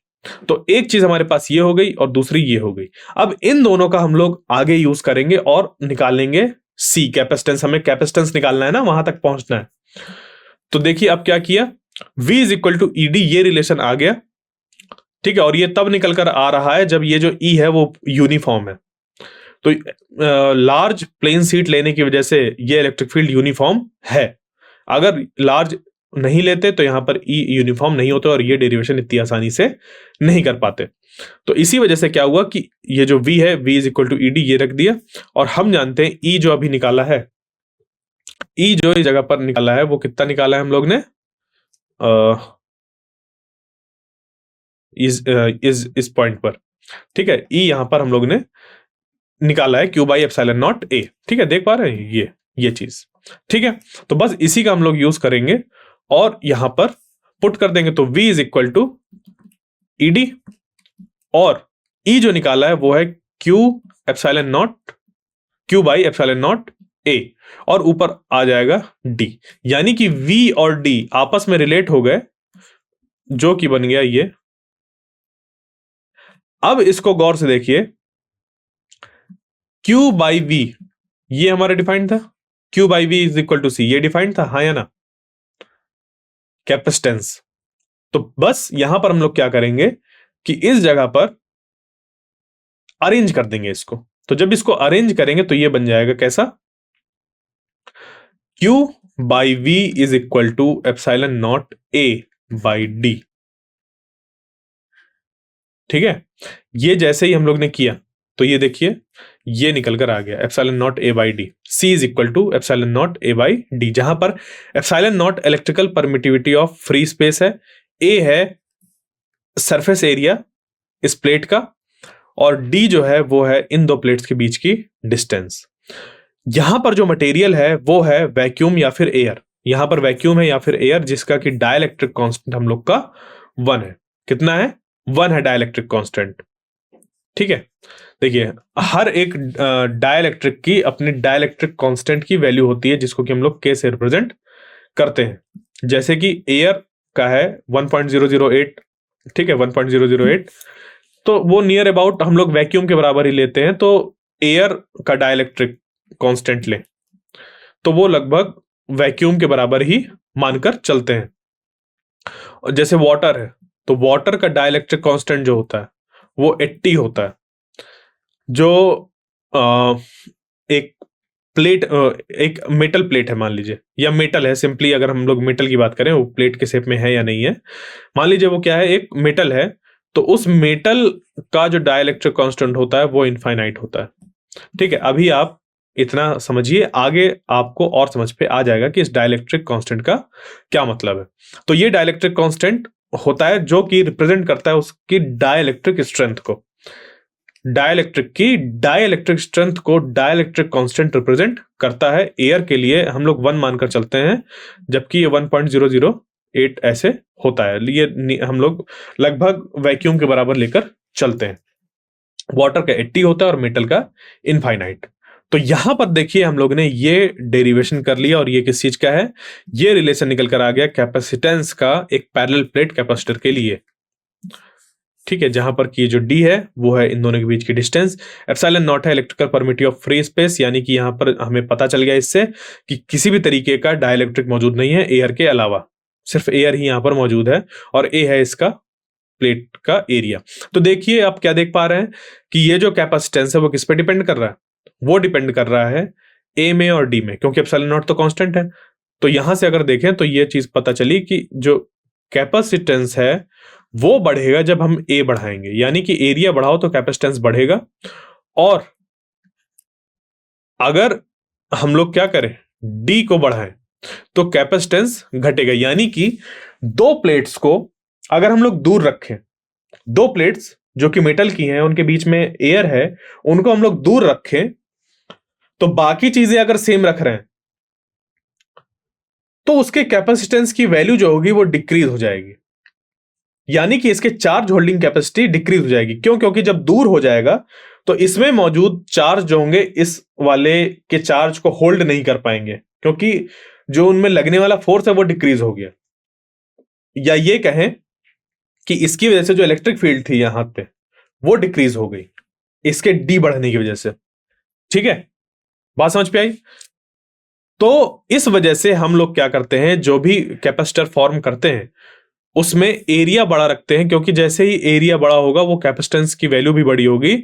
तो एक चीज हमारे पास ये हो गई और दूसरी ये हो गई। अब इन दोनों का हम लोग आगे यूज करेंगे और निकालेंगे C कैपेसिटेंस, हमें कैपेसिटेंस निकालना है ना, वहां तक पहुंचना है। तो देखिए अब क्या किया, V is equal to ED, ये रिलेशन आ गया, ठीक है। और ये तब निकल कर आ रहा है जब ये जो E है वो यूनिफॉर्म है। तो लार्ज प्लेन सीट लेने की वजह से ये इलेक्ट्रिक फील्ड यूनिफॉर्म है। अगर लार्ज नहीं लेते तो यहां पर E यूनिफॉर्म नहीं होते और ये डेरिवेशन इतनी आसानी से नहीं कर पाते। तो इसी वजह से क्या हुआ कि ये जो V है, V is equal to ED, ये रख दिया। और हम जानते हैं E जो अभी निकाला है, E जो इस जगह पर निकाला है वो कितना निकाला है हम लोग ने, इस पॉइंट पर, ठीक है। E यहां पर हम लोग ने निकाला है Q by epsilon naught A, ठीक है, देख पा रहे हैं ये चीज, ठीक है। तो बस इसी का हम लोग यूज करेंगे और यहां पर पुट कर देंगे। तो V is equal to ED और E जो निकाला है वो है Q epsilon naught, Q by epsilon naught A, और ऊपर आ जाएगा D, यानी कि V और D आपस में रिलेट हो गए, जो कि बन गया ये। अब इसको गौर से देखिए, Q बाई V ये हमारा डिफाइंड था, Q by V is equal to C, ये डिफाइंड था, हाँ या ना, कैपेसिटेंस। तो बस यहां पर हम लोग क्या करेंगे कि इस जगह पर अरेंज कर देंगे इसको। तो जब इसको अरेंज करेंगे तो ये बन जाएगा कैसा, Q by V is equal to epsilon naught A by D, ठीक है। ये जैसे ही हम लोग ने किया तो ये देखिए ये निकल कर आ गया epsilon naught A by D, C is equal to epsilon naught A by D, जहां पर epsilon naught electrical permittivity of free space है, A है सरफेस एरिया इस प्लेट का, और D जो है वो है इन दो प्लेट्स के बीच की डिस्टेंस। यहां पर जो मटेरियल है वो है वैक्यूम या फिर एयर, यहां पर वैक्यूम है या फिर एयर, जिसका कि डाइलेक्ट्रिक कांस्टेंट हम लोग का 1 है। कितना है, 1 है डाइलेक्ट्रिक कांस्टेंट, ठीक है। देखिए हर एक डाइलेक्ट्रिक की अपनी डाइलेक्ट्रिक कांस्टेंट की वैल्यू होती है, जिसको कि हम लोग K से रिप्रेजेंट करते हैं। जैसे कि एयर का है 1.008, ठीक है, 1.008, तो वो नियर अबाउट हम लोग वैक्यूम के बराबर ही लेते हैं। तो एयर का डाइलेक्ट्रिक कांस्टेंट लें तो वो लगभग वैक्यूम के बराबर ही मानकर चलते हैं। और जैसे वाटर है तो वाटर का डाइलेक्ट्रिक कांस्टेंट जो होता है वो 80 होता है। जो एक प्लेट, एक मेटल प्लेट है मान लीजिए, या मेटल है सिंपली, अगर हम लोग मेटल की बात करें वो प्लेट के शेप में है या नहीं है, मान लीजिए वो क्या है, एक मेटल है, तो उस मेटल का जो डाइलेक्ट्रिक कांस्टेंट होता है वो इनफाइनाइट होता है, ठीक है। अभी आप इतना समझिए, आगे आपको और समझ पे आ जाएगा कि इस डाइलेक्ट्रिक कांस्टेंट का क्या मतलब है। तो ये डाइलेक्ट्रिक कांस्टेंट होता है जो कि रिप्रेजेंट करता है उसकी डाइलेक्ट्रिक स्ट्रेंथ को, डाइलेक्ट्रिक की डाइलेक्ट्रिक स्ट्रेंथ को डाइलेक्ट्रिक कांस्टेंट रिप्रेजेंट करता है। एयर के लिए हम लोग 1 मानकर चलते हैं, जबकि ये 1.008 ऐसे होता है। ये हम लोग लगभग वैक्यूम के बराबर लेकर चलते हैं। वाटर का 80 होता है और मेटल का इनफाइनाइट। तो यहां पर देखिए हम लोग ने ये डेरिवेशन कर लिया, और ये किस चीज का है, ये रिलेशन निकल कर आ गया कैपेसिटेंस का एक पैरेलल प्लेट कैपेसिटर के लिए, ठीक है। जहां पर कि जो D है वो है इन दोनों के बीच की डिस्टेंस, एप्सिलॉन नॉट है electrical permittivity of free space, यानी कि यहां पर हमें पता चल गया इससे कि किसी भी तरीके का डाइलेक्ट्रिक मौजूद नहीं है एयर के अलावा, सिर्फ एयर ही यहां पर मौजूद है, और A है इसका प्लेट का एरिया। तो देखिए आप क्या देख पा रहे हैं कि ये जो कैपेसिटेंस है वो किस पे डिपेंड कर रहा है, वो डिपेंड कर रहा है A में और D में, क्योंकि एप्सिलॉन नॉट तो कांस्टेंट है। तो यहां से अगर देखें तो ये चीज पता चली कि जो कैपेसिटेंस है वो बढ़ेगा जब हम A बढ़ाएंगे, यानी कि एरिया बढ़ाओ तो कैपेसिटेंस बढ़ेगा, और अगर हम लोग क्या करें D को बढ़ाएं तो कैपेसिटेंस घटेगा। यानी कि दो प्लेट्स को अगर हम लोग दूर रखें, दो प्लेट्स जो कि मेटल की हैं उनके बीच में एयर है, उनको हम लोग दूर रखें, तो बाकी चीजें अगर सेम रख रहे हैं तो उसके कैपेसिटेंस की वैल्यू जो होगी वो डिक्रीज हो जाएगी, यानी कि इसके चार्ज होल्डिंग कैपेसिटी डिक्रीज हो जाएगी। क्यों, क्योंकि जब दूर हो जाएगा तो इसमें मौजूद चार्ज जो होंगे इस वाले के चार्ज को होल्ड नहीं कर पाएंगे, क्योंकि जो उनमें लगने वाला फोर्स है वो डिक्रीज हो गया, या ये कहें कि इसकी वजह से जो इलेक्ट्रिक फील्ड थी यहां पे वो डिक्रीज हो गई इसके डी बढ़ने की वजह से। ठीक है, बात समझ पे आई? तो इस वजह से हम लोग क्या करते हैं, जो भी कैपेसिटर फॉर्म करते हैं उसमें एरिया बड़ा रखते हैं, क्योंकि जैसे ही एरिया बड़ा होगा वो कैपेसिटेंस की वैल्यू भी बड़ी होगी,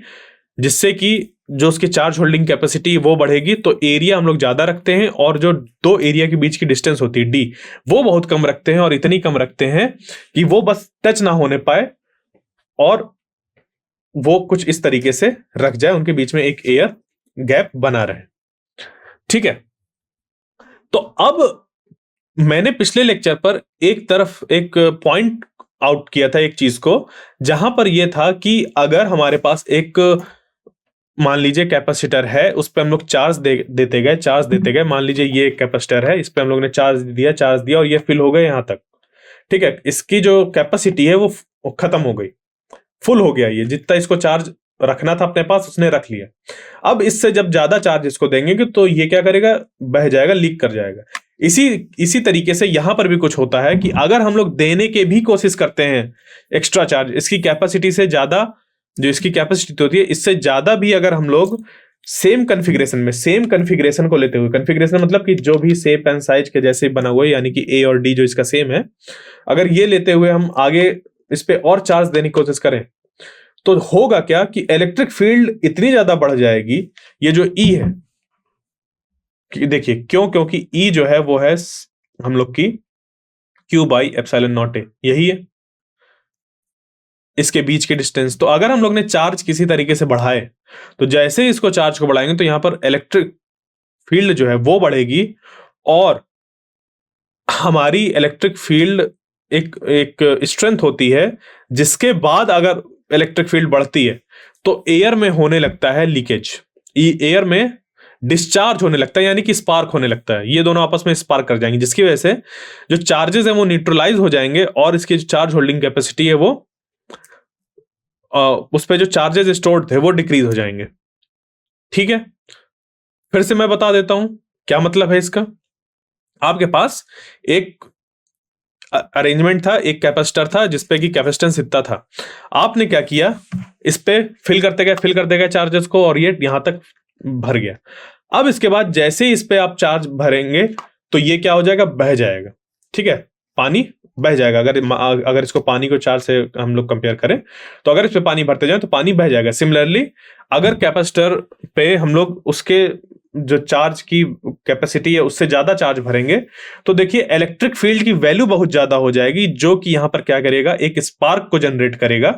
जिससे कि जो उसकी चार्ज होल्डिंग कैपेसिटी वो बढ़ेगी। तो एरिया हम लोग ज्यादा रखते हैं, और जो दो एरिया के बीच की डिस्टेंस होती है डी, वो बहुत कम रखते हैं, और इतनी कम रखते हैं कि वो बस टच ना होने पाए, और वो कुछ इस तरीके से रख जाए, उनके बीच में एक एयर गैप बना रहे। ठीक है, तो अब मैंने पिछले लेक्चर पर एक पॉइंट आउट किया था, एक चीज को, जहां पर यह था कि अगर हमारे पास एक, मान लीजिए कैपेसिटर है, उस पर हम लोग चार्ज देते गए, मान लीजिए ये एक कैपेसिटर है, इस पर हम लोग ने चार्ज दिया और ये फिल हो गए यहां तक। ठीक है, इसकी जो कैपेसिटी है वो खत्म हो गई, फुल हो गया, ये जितना इसको चार्ज रखना था अपने पास उसने रख लिया। अब इससे जब ज्यादा चार्ज इसको देंगे तो ये क्या करेगा, बह जाएगा, लीक कर जाएगा। इसी तरीके से यहां पर भी कुछ होता है कि अगर हम लोग देने के भी कोशिश करते हैं एक्स्ट्रा चार्ज, इसकी कैपेसिटी से ज्यादा, जो इसकी कैपेसिटी होती है इससे ज्यादा भी अगर हम लोग सेम कन्फिग्रेशन को लेते हुए, कन्फिग्रेशन मतलब कि जो भी शेप एंड साइज के जैसे बना हुआ है, यानी कि ए और डी जो इसका सेम है, अगर ये लेते हुए हम आगे इस पे और चार्ज देने की कोशिश करें, तो होगा क्या कि इलेक्ट्रिक फील्ड इतनी ज्यादा बढ़ जाएगी, ये जो ई है, देखिए क्यों, क्योंकि ई जो है वो है हम लोग की क्यू बाई एप्सिलॉन नॉट ए, यही है इसके बीच के डिस्टेंस। तो अगर हम लोग ने चार्ज किसी तरीके से बढ़ाए, तो जैसे ही इसको चार्ज को बढ़ाएंगे तो यहां पर इलेक्ट्रिक फील्ड जो है वो बढ़ेगी, और हमारी इलेक्ट्रिक फील्ड एक स्ट्रेंथ होती है, जिसके बाद अगर इलेक्ट्रिक फील्ड बढ़ती है तो एयर में होने लगता है लीकेज, एयर में डिस्चार्ज होने लगता है, यानी कि स्पार्क होने लगता है, ये दोनों आपस में स्पार्क कर जाएंगे, जिसकी वजह से जो चार्जेस है वो न्यूट्रलाइज हो जाएंगे, और इसकी जो चार्ज होल्डिंग कैपेसिटी है वो उस पे जो चार्जेस स्टोर्ड थे वो डिक्रीज हो जाएंगे। ठीक है, फिर से मैं बता देता हूं क्या मतलब है इसका। आपके पास एक अरेंजमेंट था, एक कैपेसिटर था जिसपे की कैपेसिटेंस इतना था, आपने क्या किया, इस पे फिल करते गए चार्जेस को, और ये यहां तक भर गया। अब इसके बाद जैसे ही इस पे आप चार्ज भरेंगे तो ये क्या हो जाएगा, बह जाएगा। ठीक है, पानी बह जाएगा। अगर इसको पानी को चार्ज से हम लोग कंपेयर करें, तो अगर इस पे पानी भरते जाए तो पानी बह जाएगा। सिमिलरली अगर कैपेसिटर पे हम लोग उसके जो चार्ज की कैपेसिटी है उससे ज्यादा चार्ज भरेंगे, तो देखिए इलेक्ट्रिक फील्ड की वैल्यू बहुत ज्यादा हो जाएगी, जो कि यहां पर क्या करेगा, एक स्पार्क को जनरेट करेगा,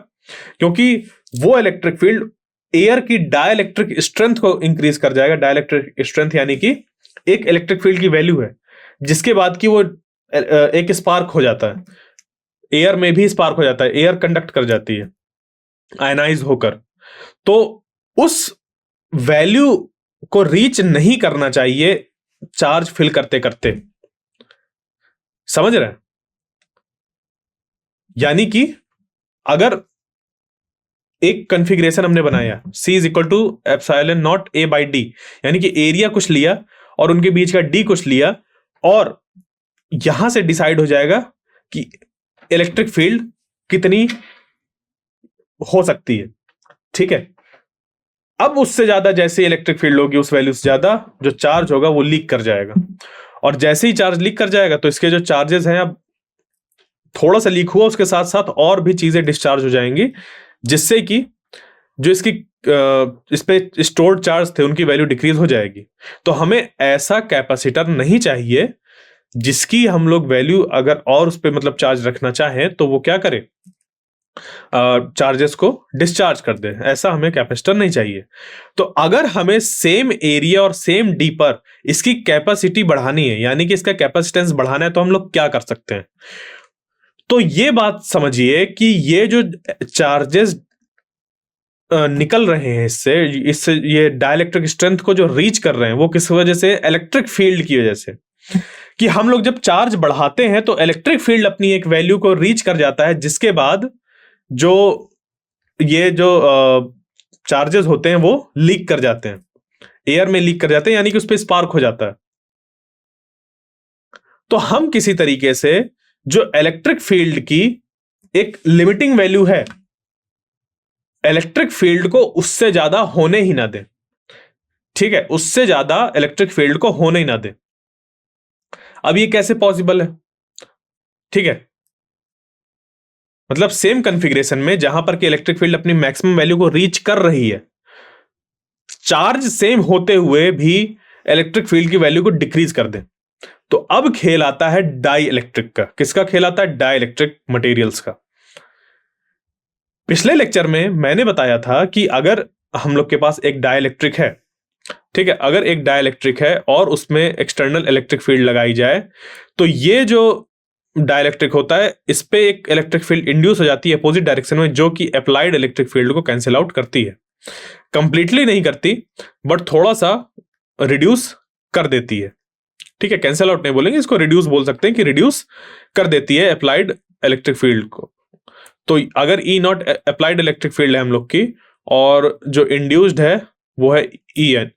क्योंकि वो इलेक्ट्रिक फील्ड एयर की डाइलेक्ट्रिक स्ट्रेंथ को इंक्रीज कर जाएगा। डाइलेक्ट्रिक स्ट्रेंथ यानी कि एक इलेक्ट्रिक फील्ड की वैल्यू है, जिसके बाद की वो एक स्पार्क हो जाता है, एयर में भी स्पार्क हो जाता है, एयर कंडक्ट कर जाती है आयनाइज होकर। तो उस वैल्यू को रीच नहीं करना चाहिए चार्ज फिल करते करते, समझ रहे हैं? यानी कि अगर एक कॉन्फ़िगरेशन हमने बनाया C is equal to epsilon naught A by D, यानी कि एरिया कुछ लिया और उनके बीच का D कुछ लिया, और यहां से डिसाइड हो जाएगा कि इलेक्ट्रिक फील्ड कितनी हो सकती है। ठीक है, अब उससे ज्यादा जैसे इलेक्ट्रिक फील्ड होगी, उस वैल्यू से ज्यादा जो चार्ज होगा वो लीक कर जाएगा, और जैसे ही चार्ज लीक कर जाएगा तो इसके जो चार्जेस हैं, अब थोड़ा सा लीक हुआ उसके साथ साथ और भी चीजें डिस्चार्ज हो जाएंगी, जिससे कि जो इसकी इस पे स्टोर्ड चार्ज थे उनकी वैल्यू डिक्रीज हो जाएगी। तो हमें ऐसा कैपेसिटर नहीं चाहिए जिसकी हम लोग वैल्यू अगर और उस पे मतलब चार्ज रखना चाहें तो वो क्या करे, चार्जेस को डिस्चार्ज कर दे। ऐसा हमें कैपेसिटर नहीं चाहिए। तो अगर हमें सेम एरिया और सेम डी पर इसकी कैपेसिटी बढ़ानी है, यानी कि इसका कैपेसिटेंस बढ़ाना है, तो हम लोग क्या कर सकते हैं? तो ये बात समझिए कि ये जो चार्जेस निकल रहे हैं इससे ये डाइलेक्ट्रिक स्ट्रेंथ को जो रीच कर रहे हैं वो किस वजह से, इलेक्ट्रिक फील्ड की वजह से। कि हम लोग जब चार्ज बढ़ाते हैं तो इलेक्ट्रिक फील्ड अपनी एक वैल्यू को रीच कर जाता है, जिसके बाद जो ये जो चार्जेस होते हैं वो लीक कर जाते हैं, एयर में लीक कर जाते हैं, यानी कि उस पर स्पार्क हो जाता है। तो हम किसी तरीके से जो इलेक्ट्रिक फील्ड की एक लिमिटिंग वैल्यू है, इलेक्ट्रिक फील्ड को उससे ज्यादा होने ही ना दें। ठीक है, उससे ज्यादा इलेक्ट्रिक फील्ड को होने ही ना दें। अब ये कैसे पॉसिबल है? ठीक है, मतलब सेम कॉन्फ़िगरेशन में जहां पर कि इलेक्ट्रिक फील्ड अपनी मैक्सिमम वैल्यू को रीच कर रही है, चार्ज सेम होते हुए भी इलेक्ट्रिक फील्ड की वैल्यू को डिक्रीज कर दें, तो अब खेल आता है डाई इलेक्ट्रिक का। किसका खेल आता है? डाई इलेक्ट्रिक मटेरियल्स का। पिछले लेक्चर में मैंने बताया था कि अगर हम लोग के पास एक डाई इलेक्ट्रिक है, ठीक है, अगर एक डाई इलेक्ट्रिक है और उसमें एक्सटर्नल इलेक्ट्रिक फील्ड लगाई जाए, तो ये जो डाई इलेक्ट्रिक होता है, इस पे एक इलेक्ट्रिक फील्ड इंड्यूस हो जाती है अपोजिट डायरेक्शन में, जो कि अप्लाइड इलेक्ट्रिक फील्ड को कैंसिल आउट करती है। कंप्लीटली नहीं करती, बट थोड़ा सा रिड्यूस कर देती है। ठीक है, कैंसिल आउट नहीं बोलेंगे इसको, रिड्यूस बोल सकते हैं कि रिड्यूस कर देती है अप्लाइड इलेक्ट्रिक फील्ड को। तो अगर ई नॉट अप्लाइड इलेक्ट्रिक फील्ड है हम लोग की, और जो इंड्यूस्ड है वो है ई एन,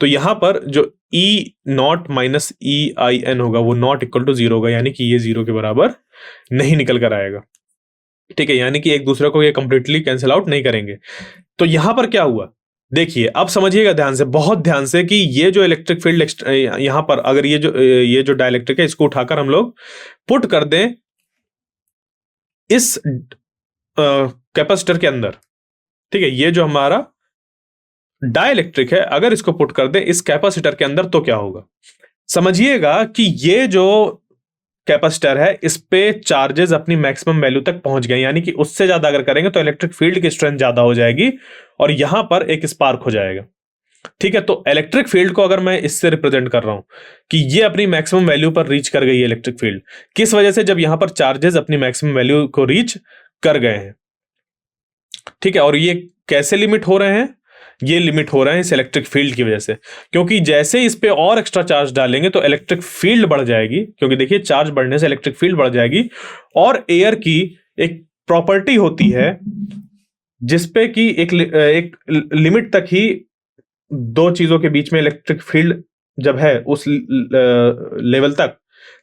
तो यहां पर जो E naught minus E I N होगा वो नॉट इक्वल टू जीरो होगा, यानी कि ये जीरो के बराबर नहीं निकल कर आएगा। ठीक है, यानी कि एक दूसरे को ये कंप्लीटली कैंसिल आउट नहीं करेंगे। तो यहां पर क्या हुआ, देखिए अब समझिएगा ध्यान से, बहुत ध्यान से, कि ये जो इलेक्ट्रिक फील्ड यहां पर अगर ये जो डाइलेक्ट्रिक है इसको उठाकर हम लोग पुट कर दें इस कैपेसिटर के अंदर। ठीक है, ये जो हमारा डाइलेक्ट्रिक है, अगर इसको पुट कर दें इस कैपेसिटर के अंदर, तो क्या होगा? समझिएगा कि ये जो कैपेसिटर है इस पे चार्जेस अपनी मैक्सिमम वैल्यू तक पहुंच गए, यानी कि उससे ज्यादा अगर करेंगे तो इलेक्ट्रिक फील्ड की स्ट्रेंथ ज्यादा हो जाएगी और यहां पर एक स्पार्क हो जाएगा। ठीक है, तो इलेक्ट्रिक फील्ड को अगर मैं इससे रिप्रेजेंट कर रहा हूं कि ये अपनी मैक्सिमम वैल्यू पर रीच कर गई है इलेक्ट्रिक फील्ड, किस वजह से? जब यहां पर चार्जेस अपनी मैक्सिमम वैल्यू को रीच कर गए हैं। ठीक है, और ये कैसे लिमिट हो रहे हैं? ये लिमिट हो रहे हैं इस इलेक्ट्रिक फील्ड की वजह से, क्योंकि जैसे इस पे और एक्स्ट्रा चार्ज डालेंगे तो इलेक्ट्रिक फील्ड बढ़ जाएगी, क्योंकि देखिए चार्ज बढ़ने से इलेक्ट्रिक फील्ड बढ़ जाएगी। और एयर की एक प्रॉपर्टी होती है जिसपे कि एक लिमिट तक ही दो चीजों के बीच में इलेक्ट्रिक फील्ड जब है उस लेवल तक,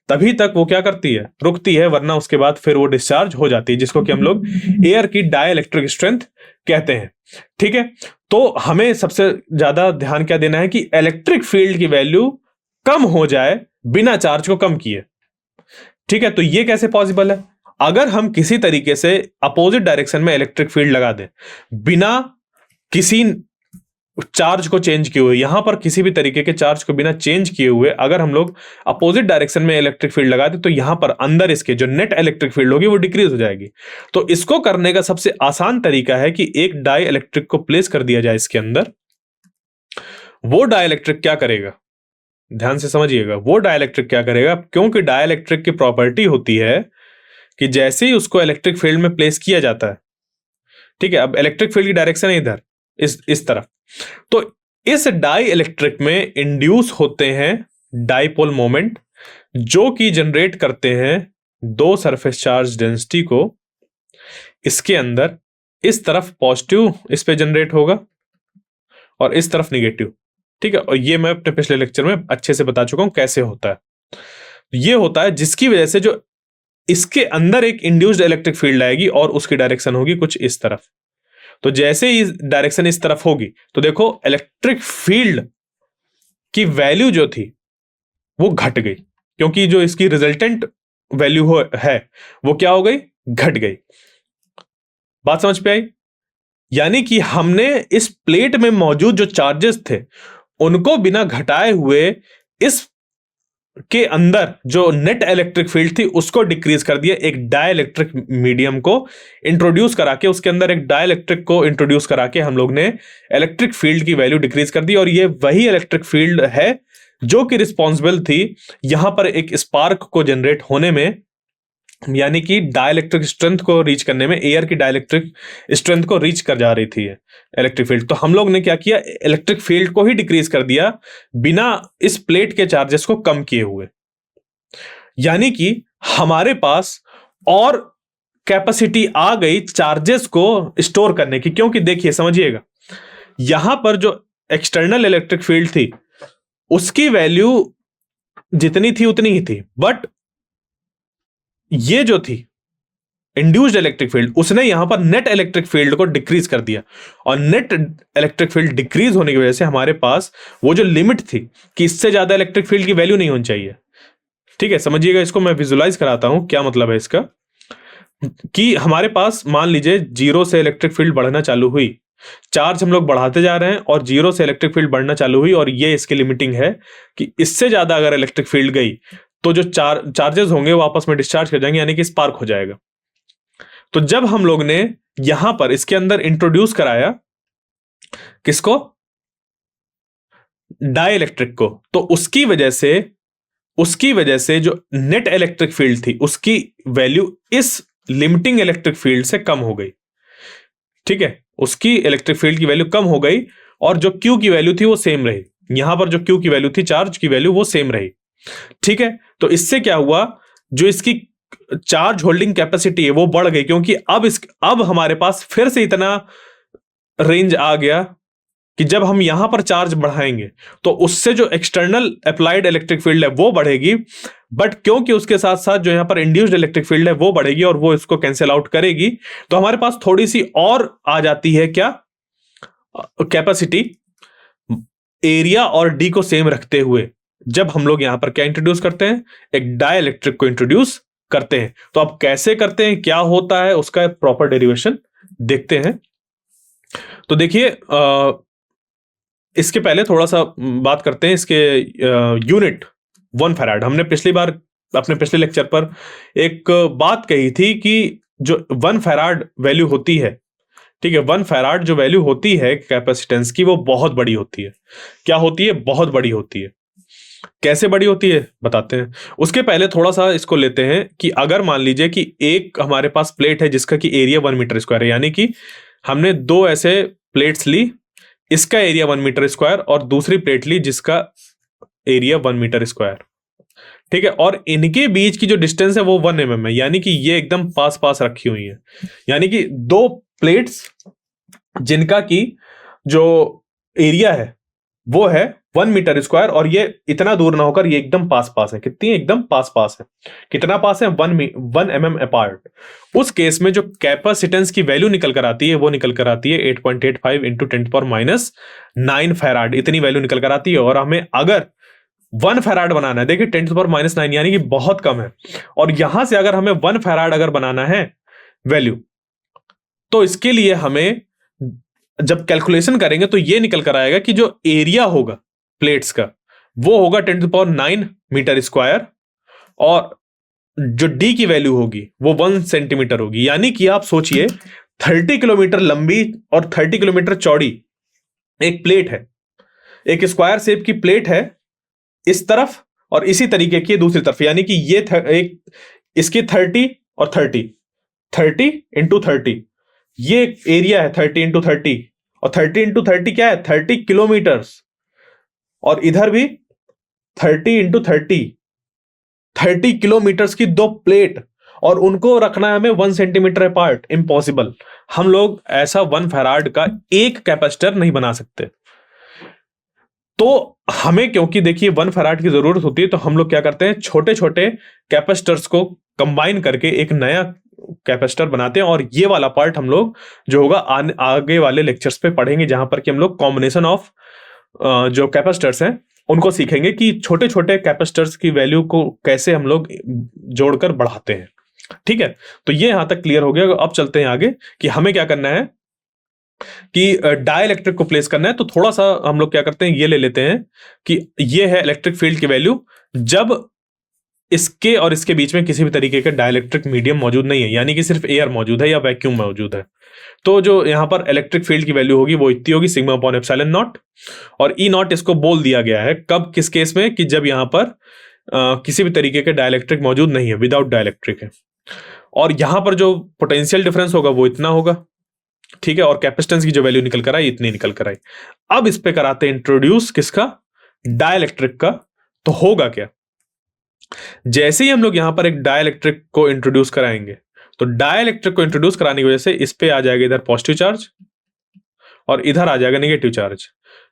तभी तक वो क्या करती है? रुकती है, वरना उसके बाद फिर वो डिस्चार्ज हो जाती है, जिसको कि हम लोग एयर की डाई इलेक्ट्रिक स्ट्रेंथ कहते हैं। ठीक है, तो हमें सबसे ज्यादा ध्यान क्या देना है कि इलेक्ट्रिक फील्ड की वैल्यू कम हो जाए बिना चार्ज को कम किए। ठीक है, तो ये कैसे पॉसिबल है? अगर हम किसी तरीके से अपोजिट डायरेक्शन में इलेक्ट्रिक फील्ड लगा दें बिना किसी चार्ज को चेंज किए हुए, यहां पर किसी भी तरीके के चार्ज को बिना चेंज किए हुए अगर हम लोग अपोजिट डायरेक्शन में इलेक्ट्रिक फील्ड लगा दें, तो यहां पर अंदर इसके जो नेट इलेक्ट्रिक फील्ड होगी वो डिक्रीज हो जाएगी। तो इसको करने का सबसे आसान तरीका है कि एक डाई इलेक्ट्रिक को प्लेस कर दिया जाए इसके अंदर। वो डाई इलेक्ट्रिक क्या करेगा? ध्यान से समझिएगा, वो डाई इलेक्ट्रिक क्या करेगा, क्योंकि डाई इलेक्ट्रिक की प्रॉपर्टी होती है कि जैसे ही उसको इलेक्ट्रिक फील्ड में प्लेस किया जाता है, ठीक है, अब इलेक्ट्रिक फील्ड की डायरेक्शन है इधर, इस तरफ, तो इस डाई इलेक्ट्रिक में इंड्यूस होते हैं डाइपोल मोमेंट, जो कि जनरेट करते हैं दो सरफेस चार्ज डेंसिटी को। इसके अंदर इस तरफ पॉजिटिव इस पे जनरेट होगा और इस तरफ निगेटिव। ठीक है, और ये मैं अपने पिछले लेक्चर में अच्छे से बता चुका हूं कैसे होता है। ये होता है जिसकी वजह से जो इसके अंदर एक इंड्यूस्ड इलेक्ट्रिक फील्ड आएगी और उसकी डायरेक्शन होगी कुछ इस तरफ। तो जैसे ही डायरेक्शन इस तरफ होगी तो देखो इलेक्ट्रिक फील्ड की वैल्यू जो थी वो घट गई, क्योंकि जो इसकी रिजल्टेंट वैल्यू है वो क्या हो गई? घट गई। बात समझ पे आई? यानी कि हमने इस प्लेट में मौजूद जो चार्जेस थे उनको बिना घटाए हुए इस के अंदर जो नेट इलेक्ट्रिक फील्ड थी उसको डिक्रीज कर दिया, एक डाई इलेक्ट्रिक मीडियम को इंट्रोड्यूस करा के, उसके अंदर एक डाई इलेक्ट्रिक को इंट्रोड्यूस करा के हम लोग ने इलेक्ट्रिक फील्ड की वैल्यू डिक्रीज कर दी। और ये वही इलेक्ट्रिक फील्ड है जो कि रिस्पॉन्सिबल थी यहां पर एक स्पार्क को जनरेट होने में, यानी कि डाइलेक्ट्रिक स्ट्रेंथ को रीच करने में, एयर की डाइलेक्ट्रिक स्ट्रेंथ को रीच कर जा रही थी इलेक्ट्रिक फील्ड। तो हम लोग ने क्या किया? इलेक्ट्रिक फील्ड को ही डिक्रीज कर दिया बिना इस प्लेट के चार्जेस को कम किए हुए। यानी कि हमारे पास और कैपेसिटी आ गई चार्जेस को स्टोर करने की, क्योंकि देखिए समझिएगा, यहां पर जो एक्सटर्नल इलेक्ट्रिक फील्ड थी उसकी वैल्यू जितनी थी उतनी ही थी, बट ये जो थी इंड्यूस्ड इलेक्ट्रिक फील्ड उसने यहां पर नेट इलेक्ट्रिक फील्ड को डिक्रीज कर दिया, और नेट इलेक्ट्रिक फील्ड डिक्रीज होने की वजह से हमारे पास वो जो लिमिट थी कि इससे ज्यादा इलेक्ट्रिक फील्ड की वैल्यू नहीं होनी चाहिए। ठीक है, समझिएगा, इसको मैं विजुलाइज कराता हूं क्या मतलब है इसका। कि हमारे पास मान लीजिए जीरो से इलेक्ट्रिक फील्ड बढ़ना चालू हुई, चार्ज हम लोग बढ़ाते जा रहे हैं और जीरो से इलेक्ट्रिक फील्ड बढ़ना चालू हुई, और ये इसकी लिमिटिंग है कि इससे ज्यादा अगर इलेक्ट्रिक फील्ड गई तो जो चार्जेस होंगे वो आपस में डिस्चार्ज कर जाएंगे, यानी कि स्पार्क हो जाएगा। तो जब हम लोग ने यहां पर इसके अंदर इंट्रोड्यूस कराया किसको, डाई इलेक्ट्रिक को, तो उसकी वजह से जो नेट इलेक्ट्रिक फील्ड थी उसकी वैल्यू इस लिमिटिंग इलेक्ट्रिक फील्ड से कम हो गई। ठीक है, उसकी इलेक्ट्रिक फील्ड की वैल्यू कम हो गई, और जो क्यू की वैल्यू थी वो सेम रही। यहां पर जो क्यू की वैल्यू थी, चार्ज की वैल्यू, वो सेम रही। ठीक है, तो इससे क्या हुआ, जो इसकी चार्ज होल्डिंग कैपेसिटी है वो बढ़ गई, क्योंकि अब हमारे पास फिर से इतना रेंज आ गया कि जब हम यहां पर चार्ज बढ़ाएंगे तो उससे जो एक्सटर्नल अप्लाइड इलेक्ट्रिक फील्ड है वो बढ़ेगी, बट क्योंकि उसके साथ साथ जो यहां पर इंड्यूस्ड इलेक्ट्रिक फील्ड है वो बढ़ेगी और वो इसको कैंसिल आउट करेगी, तो हमारे पास थोड़ी सी और आ जाती है क्या, कैपेसिटी, एरिया और डी को सेम रखते हुए जब हम लोग यहां पर क्या इंट्रोड्यूस करते हैं, एक डाई इलेक्ट्रिक को इंट्रोड्यूस करते हैं। तो अब कैसे करते हैं, क्या होता है, उसका प्रॉपर डेरिवेशन देखते हैं। तो देखिए, इसके पहले थोड़ा सा बात करते हैं इसके यूनिट 1 फैराड। हमने पिछली बार अपने पिछले लेक्चर पर एक बात कही थी कि जो 1 फैराड वैल्यू होती है, ठीक है, 1 फैराड जो वैल्यू होती है कैपेसिटेंस की वो बहुत बड़ी होती है। क्या होती है, बहुत बड़ी होती है। कैसे बड़ी होती है बताते हैं। उसके पहले थोड़ा सा इसको लेते हैं कि अगर मान लीजिए कि एक हमारे पास प्लेट है जिसका कि एरिया 1 मीटर स्क्वायर है, यानी कि हमने दो ऐसे प्लेट्स ली, इसका एरिया 1 मीटर स्क्वायर और दूसरी प्लेट ली जिसका एरिया 1 मीटर स्क्वायर। ठीक है, और इनके बीच की जो डिस्टेंस है वो 1 mm है, यानी कि ये एकदम पास पास रखी हुई है, यानी कि दो प्लेट्स जिनका की जो एरिया है वो है 1 मीटर स्क्वायर, और ये इतना दूर ना होकर ये एकदम पास पास है। कितनी एकदम पास पास है, कितना पास है, 1 mm अपार्ट। उस केस में जो कैपेसिटेंस की वैल्यू निकल कर आती है वो निकल कर आती है 8.85 इंटू 10⁻9 फैराड, इतनी वैल्यू निकल कर आती है। और हमें अगर 1 फैराड बनाना है, देखिए 10⁻9 यानी कि बहुत कम है, और यहां से अगर हमें 1 फैराड अगर बनाना है वैल्यू, तो इसके लिए हमें जब कैलकुलेशन करेंगे तो ये निकल कर आएगा कि जो एरिया होगा प्लेट्स का वो होगा 10⁻9 मीटर स्क्वायर, और जो डी की वैल्यू होगी वो 1 सेंटीमीटर होगी। यानी कि आप सोचिए 30 किलोमीटर लंबी और 30 किलोमीटर चौड़ी एक प्लेट है, एक स्क्वायर शेप की प्लेट है इस तरफ, और इसी तरीके की दूसरी तरफ, यानी कि ये एक इसकी 30 और 30 इंटू 30, ये एरिया है 30 इंटू 30, और 30 इंटू 30 क्या है, 30 किलोमीटर्स, और इधर भी 30 इंटू 30 किलोमीटर्स की दो प्लेट, और उनको रखना है हमें 1 सेंटीमीटर अपार्ट। इम्पॉसिबल, हम लोग ऐसा 1 फैराड का एक कैपेसिटर नहीं बना सकते। तो हमें, क्योंकि देखिए 1 फैराड की जरूरत होती है, तो हम लोग क्या करते हैं, छोटे छोटे कैपेसिटर्स को कंबाइन करके एक नया कैपेसिटर बनाते हैं। और ये वाला पार्ट हम लोग जो होगा आगे वाले लेक्चर्स पे पढ़ेंगे, जहां पर कि हम लोग कॉम्बिनेशन ऑफ जो कैपेसिटर्स हैं उनको सीखेंगे कि छोटे छोटे कैपेसिटर्स की वैल्यू को कैसे हम लोग जोड़कर बढ़ाते हैं। ठीक है, तो ये यहां तक क्लियर हो गया। अब चलते हैं आगे कि हमें क्या करना है, कि डाई इलेक्ट्रिक को प्लेस करना है। तो थोड़ा सा हम लोग क्या करते हैं, ये ले लेते हैं कि ये है इलेक्ट्रिक फील्ड की वैल्यू जब इसके और इसके बीच में किसी भी तरीके का डाइलेक्ट्रिक मीडियम मौजूद नहीं है, यानी कि सिर्फ एयर मौजूद है या वैक्यूम मौजूद है। तो जो यहां पर इलेक्ट्रिक फील्ड की वैल्यू होगी वो इतनी होगी, सिग्मा अपॉन एप्सिलॉन नॉट। और ई नॉट इसको बोल दिया गया है कब, किस केस में, कि जब यहां पर किसी भी तरीके के डाइलेक्ट्रिक मौजूद नहीं है, विदाउट डाइलेक्ट्रिक है। और यहां पर जो पोटेंशियल डिफरेंस होगा वो इतना होगा। ठीक है, और कैपेसिटेंस की जो वैल्यू निकल कर आई इतनी निकल कर आई। अब इस पे कराते हैं इंट्रोड्यूस किसका, डाइलेक्ट्रिक का। तो होगा क्या, जैसे ही हम लोग यहां पर एक डाइलेक्ट्रिक को इंट्रोड्यूस कराएंगे तो डाइलेक्ट्रिक को इंट्रोड्यूस कराने की वजह से इस पे आ जाएगा इधर पॉजिटिव चार्ज और इधर आ जाएगा नेगेटिव चार्ज,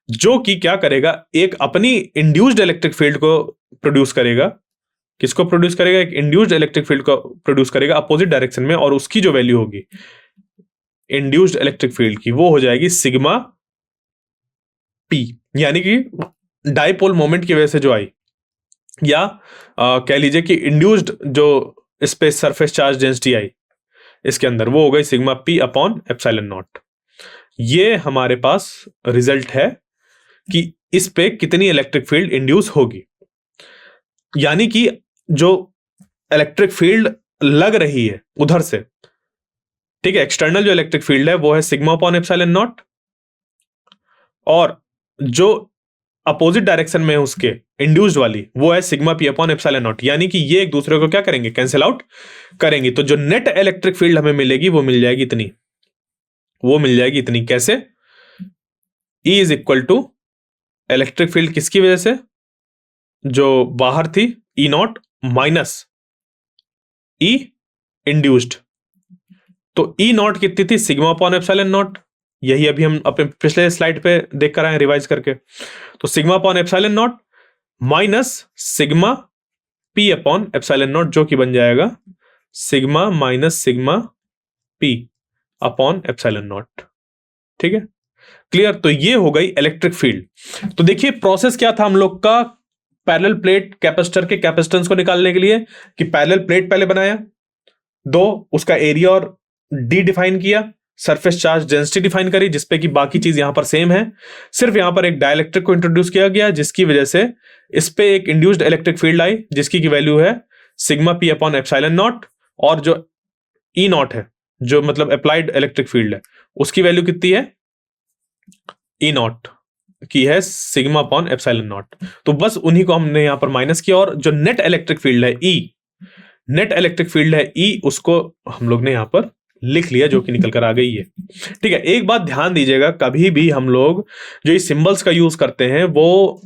जो कि क्या करेगा, एक अपनी इंड्यूस्ड इलेक्ट्रिक फील्ड को प्रोड्यूस करेगा। किसको प्रोड्यूस करेगा? एक इंड्यूस्ड इलेक्ट्रिक फील्ड को प्रोड्यूस करेगा अपोजिट डायरेक्शन में, और उसकी जो वैल्यू होगी इंड्यूस्ड इलेक्ट्रिक फील्ड की वो हो जाएगी सिग्मा पी, यानी कि डाइपोल मोमेंट की वजह से जो आई, या कह लीजिए कि इंड्यूस्ड जो स्पेस सरफेस चार्ज डेंसिटी आई इसके अंदर, वो हो गई sigma P upon epsilon naught. ये हमारे पास रिजल्ट है कि इस पे कितनी इलेक्ट्रिक फील्ड इंड्यूस होगी, यानी कि जो इलेक्ट्रिक फील्ड लग रही है उधर से, ठीक है, एक्सटर्नल जो इलेक्ट्रिक फील्ड है वो है सिग्मा अपॉन एप्सिलॉन नॉट, और जो अपोजिट डायरेक्शन में है उसके इंड्यूस्ड वाली वो है sigma P upon epsilon naught, यानी कि ये एक दूसरे को क्या करेंगे, कैंसिल आउट करेंगे। तो जो नेट इलेक्ट्रिक फील्ड हमें मिलेगी वो मिल जाएगी इतनी, वो मिल जाएगी इतनी। कैसे? E is equal to electric field किसकी वजह से, जो बाहर थी, E naught minus E induced. तो E नॉट कितनी थी, सिग्मा अपॉन एप्सिलॉन नॉट, यही अभी हम अपने पिछले स्लाइड पे देख कर आए रिवाइज करके। तो sigma upon epsilon not minus sigma P upon epsilon not, जो कि बन जाएगा sigma minus sigma P upon epsilon naught. ठीक है, क्लियर? तो ये हो गई इलेक्ट्रिक फील्ड। तो देखिए प्रोसेस क्या था हम लोग का पैरेलल प्लेट कैपेसिटर के कैपेसिटेंस को निकालने के लिए, कि पैरेलल प्लेट पहले बनाया, दो उसका एरिया और डी डिफाइन किया, सरफेस चार्ज डेंसिटी डिफाइन करी, जिसपे कि बाकी चीज यहां पर सेम है, सिर्फ यहां पर एक डाइलेक्ट्रिक को इंट्रोड्यूस किया गया, जिसकी वजह से इस पे एक इंड्यूस्ड इलेक्ट्रिक फील्ड आई, जिसकी की वैल्यू है sigma P upon epsilon not, और जो ई नॉट है, जो मतलब अप्लाइड इलेक्ट्रिक फील्ड है, उसकी वैल्यू कितनी है, ई नॉट की है सिग्मा अपॉन एप्सिलॉन नॉट। तो बस उन्हीं को हमने यहां पर माइनस किया, और जो नेट इलेक्ट्रिक फील्ड है ई, नेट इलेक्ट्रिक फील्ड है ई, उसको हम लोग ने यहां पर लिख लिया, जो कि निकल कर आ गई है। ठीक है, एक बात ध्यान दीजिएगा, कभी भी हम लोग जो इस सिंबल्स का यूज करते हैं वो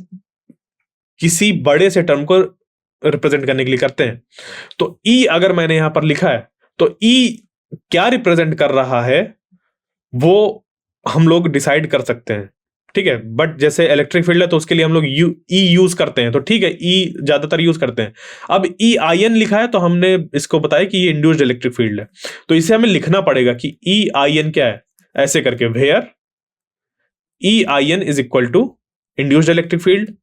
किसी बड़े से टर्म को रिप्रेजेंट करने के लिए करते हैं। तो ई अगर मैंने यहां पर लिखा है, तो ई क्या रिप्रेजेंट कर रहा है वो हम लोग डिसाइड कर सकते हैं। ठीक है, बट जैसे इलेक्ट्रिक फील्ड है तो उसके लिए हम लोग ई यूज करते हैं, तो ठीक है, ई ज्यादातर यूज करते हैं। अब ई आई एन लिखा है तो हमने इसको बताया कि ये इंड्यूस्ड इलेक्ट्रिक फील्ड है, तो इसे हमें लिखना पड़ेगा कि ई आई एन क्या है, ऐसे करके, where E I N is equal to induced electric field,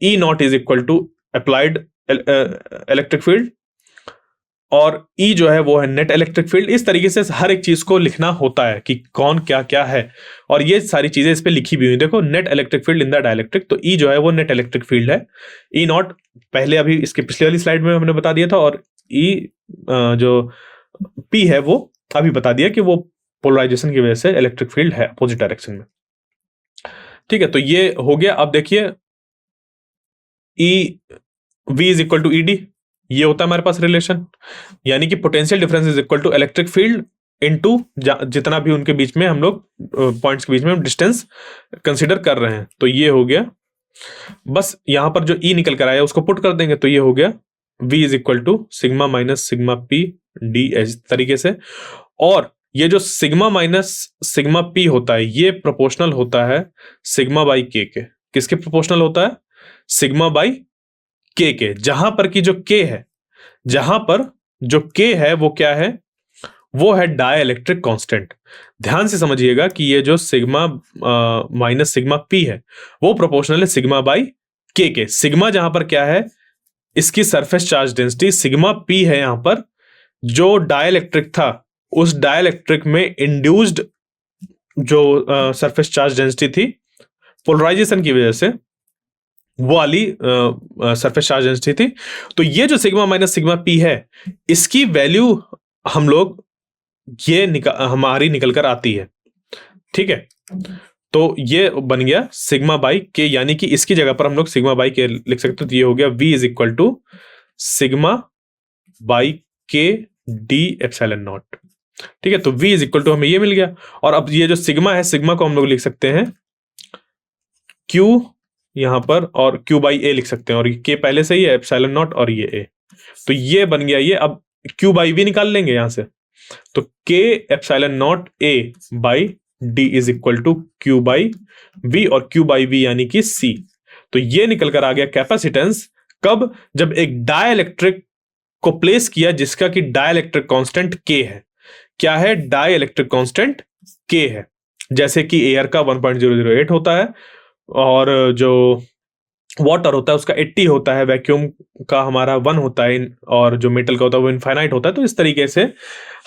E naught is equal to applied electric field, और ई जो है वो है नेट इलेक्ट्रिक फील्ड। इस तरीके से हर एक चीज को लिखना होता है कि कौन क्या क्या है, और ये सारी चीजें इस पे लिखी भी हुई। देखो, net electric field in the dielectric, तो ई जो है वो नेट इलेक्ट्रिक फील्ड है। ई नॉट पहले अभी इसके पिछले वाली स्लाइड में हमने बता दिया था, और ई जो पी है वो अभी बता दिया कि वो पोलराइजेशन की वजह से इलेक्ट्रिक फील्ड है अपोजिट डायरेक्शन में। ठीक है, तो ये हो गया। अब देखिए, E V is equal to E D, ये होता है हमारे पास रिलेशन, यानी कि potential difference is equal to electric field into जितना भी उनके बीच में हम लोग पॉइंट्स के बीच में डिस्टेंस कंसीडर कर रहे हैं। तो ये हो गया, बस यहां पर जो ई निकल कर आया उसको पुट कर देंगे, तो ये हो गया v is equal to sigma minus sigma P D, इस तरीके से। और ये जो सिग्मा माइनस सिग्मा पी होता है ये प्रोपोर्शनल होता है सिग्मा बाई के के। किसके प्रोपोर्शनल होता है? सिग्मा बाई के, जहां पर की जो के है, जहां पर जो के है वो क्या है, वो है डाइलेक्ट्रिक कांस्टेंट। ध्यान से समझिएगा कि ये जो सिग्मा माइनस सिग्मा पी है वो प्रोपोर्शनल है सिग्मा बाई के। सिग्मा जहां पर क्या है, इसकी surface charge density, sigma P है यहां पर जो डाइलेक्ट्रिक था, उस डाइलेक्ट्रिक में इंड्यूस्ड जो सरफेस चार्ज डेंसिटी थी पोलराइजेशन की वजह से, वो वाली सरफेस चार्ज डेंसिटी थी। तो ये जो सिग्मा माइनस सिग्मा पी है, इसकी वैल्यू हम लोग ये हमारी निकल कर आती है। ठीक है, तो ये बन गया सिग्मा बाई के, यानी कि इसकी जगह पर हम लोग सिग्मा बाई के लिख सकते हैं। तो ये हो गया v is equal to sigma by K D epsilon naught. ठीक है, तो v इज इक्वल टू हमें ये मिल गया। और अब ये जो सिग्मा है, सिग्मा को हम लोग लिख सकते हैं q यहां पर, और q बाई ए लिख सकते हैं, और के पहले से ही है एप्सिलॉन नॉट, और ये a, तो ये बन गया ये। अब q बाई v निकाल लेंगे यहां से, तो K epsilon naught A by D is equal to Q by V, और Q बाई V यानी कि C। तो ये निकल कर आ गया कैपेसिटेंस। कब? जब एक डाइलेक्ट्रिक को प्लेस किया जिसका कि डाइलेक्ट्रिक कांस्टेंट K है। क्या है? डाइलेक्ट्रिक कांस्टेंट K है। जैसे कि एयर का 1.008 होता है, और जो वाटर होता है उसका 80 होता है, वैक्यूम का हमारा 1 होता है, और जो मेटल का होता है वो इनफाइनाइट होता है। तो इस तरीके से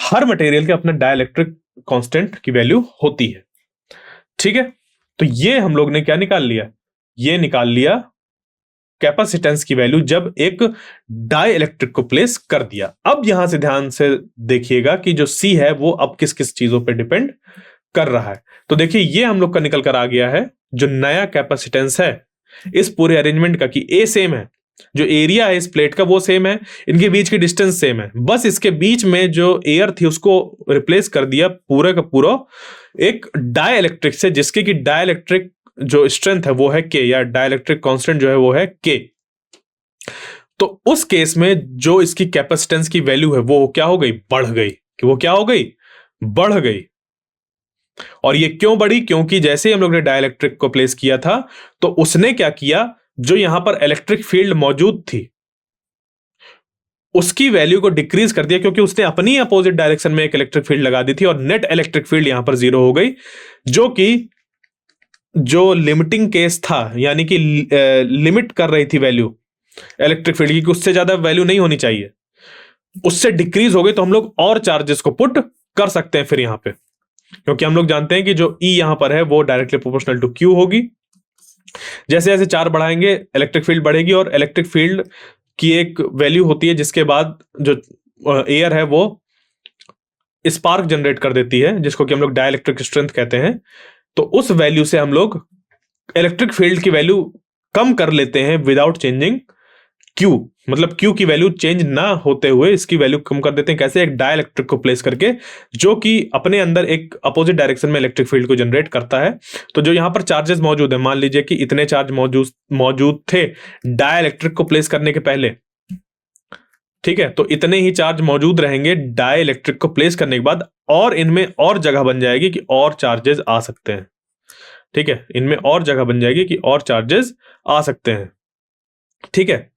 हर मटेरियल के अपना डाइलेक्ट्रिक कांस्टेंट की वैल्यू होती है। ठीक है, तो ये हम लोग ने क्या निकाल लिया? ये निकाल लिया कैपेसिटेंस की वैल्यू जब एक डाइलेक्ट्रिक को प्लेस कर दिया। अब यहां से ध्यान से देखिएगा कि जो C है वो अब किस किस चीजों पे डिपेंड कर रहा है। तो देखिए ये हम लोग का निकल कर आ गया है जो नया कैपेसिटेंस है इस पूरे अरेंजमेंट का, कि A सेम है, जो एरिया है इस प्लेट का वो सेम है, इनके बीच की डिस्टेंस सेम है, बस इसके बीच में जो एयर थी उसको रिप्लेस कर दिया पूरा का पूरा एक डाइलेक्ट्रिक से, जिसके की डाइलेक्ट्रिक जो स्ट्रेंथ है वो है K, या डाइलेक्ट्रिक कांस्टेंट जो है वो है K। तो उस केस में जो इसकी कैपेसिटेंस की वैल्यू है वो क्या हो गई? बढ़ गई। कि वो क्या हो गई? बढ़ गई। और ये क्यों बढ़ी? क्योंकि जैसे ही हम लोग ने डाइलेक्ट्रिक को प्लेस किया था तो उसने क्या किया, जो यहां पर इलेक्ट्रिक फील्ड मौजूद थी उसकी वैल्यू को डिक्रीज कर दिया, क्योंकि उसने अपनी अपोजिट डायरेक्शन में एक इलेक्ट्रिक फील्ड लगा दी थी, और नेट इलेक्ट्रिक फील्ड यहां पर 0 हो गई, जो कि जो लिमिटिंग केस था, यानी कि लिमिट कर रही थी वैल्यू इलेक्ट्रिक फील्ड की, उससे ज्यादा वैल्यू नहीं होनी चाहिए, उससे डिक्रीज हो गई। तो हम लोग और चार्जेस को पुट कर सकते हैं फिर यहां पे, क्योंकि हम लोग जानते हैं कि जो E यहां पर है वो डायरेक्टली प्रोपोर्शनल टू Q होगी। जैसे जैसे चार्ज बढ़ाएंगे इलेक्ट्रिक फील्ड बढ़ेगी, और इलेक्ट्रिक फील्ड की एक वैल्यू होती है जिसके बाद जो एयर है वो स्पार्क जनरेट कर देती है, जिसको कि हम लोग डाइलेक्ट्रिक स्ट्रेंथ कहते हैं। तो उस वैल्यू से हम लोग इलेक्ट्रिक फील्ड की वैल्यू कम कर लेते हैं विदाउट चेंजिंग Q, मतलब Q की वैल्यू चेंज ना होते हुए इसकी वैल्यू कम कर देते हैं। कैसे? एक डाइलेक्ट्रिक को प्लेस करके, जो कि अपने अंदर एक अपोजिट डायरेक्शन में इलेक्ट्रिक फील्ड को जनरेट करता है। तो जो यहां पर चार्जेस मौजूद है, मान लीजिए कि इतने चार्ज मौजूद थे डाइलेक्ट्रिक को प्लेस करने के पहले, ठीक है, तो इतने ही चार्ज मौजूद रहेंगे डाइलेक्ट्रिक को प्लेस करने के बाद, और इनमें और जगह बन जाएगी कि और चार्जेस आ सकते हैं। ठीक है, इनमें और जगह बन जाएगी कि और चार्जेस आ सकते हैं। ठीक है,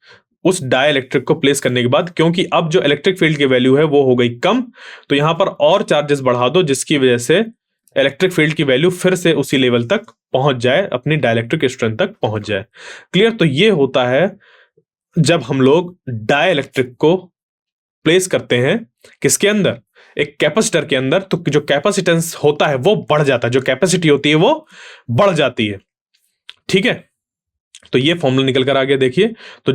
उस डाइलेक्ट्रिक को प्लेस करने के बाद, क्योंकि अब जो इलेक्ट्रिक फील्ड की वैल्यू है वो हो गई कम, तो यहां पर और चार्जेस बढ़ा दो, जिसकी वजह से इलेक्ट्रिक फील्ड की वैल्यू फिर से उसी लेवल तक पहुंच जाए, अपनी डाइलेक्ट्रिक स्ट्रेंथ तक पहुंच जाए। क्लियर? तो ये होता है जब हम लोग डाइलेक्ट्रिक को प्लेस करते हैं किसके अंदर? एक कैपेसिटर के अंदर, तो जो कैपेसिटेंस होता है वो बढ़ जाता है, जो कैपेसिटी होती है वो बढ़ जाती है। ठीक है, तो ये फॉर्मूला निकल कर आ गया। देखिए, तो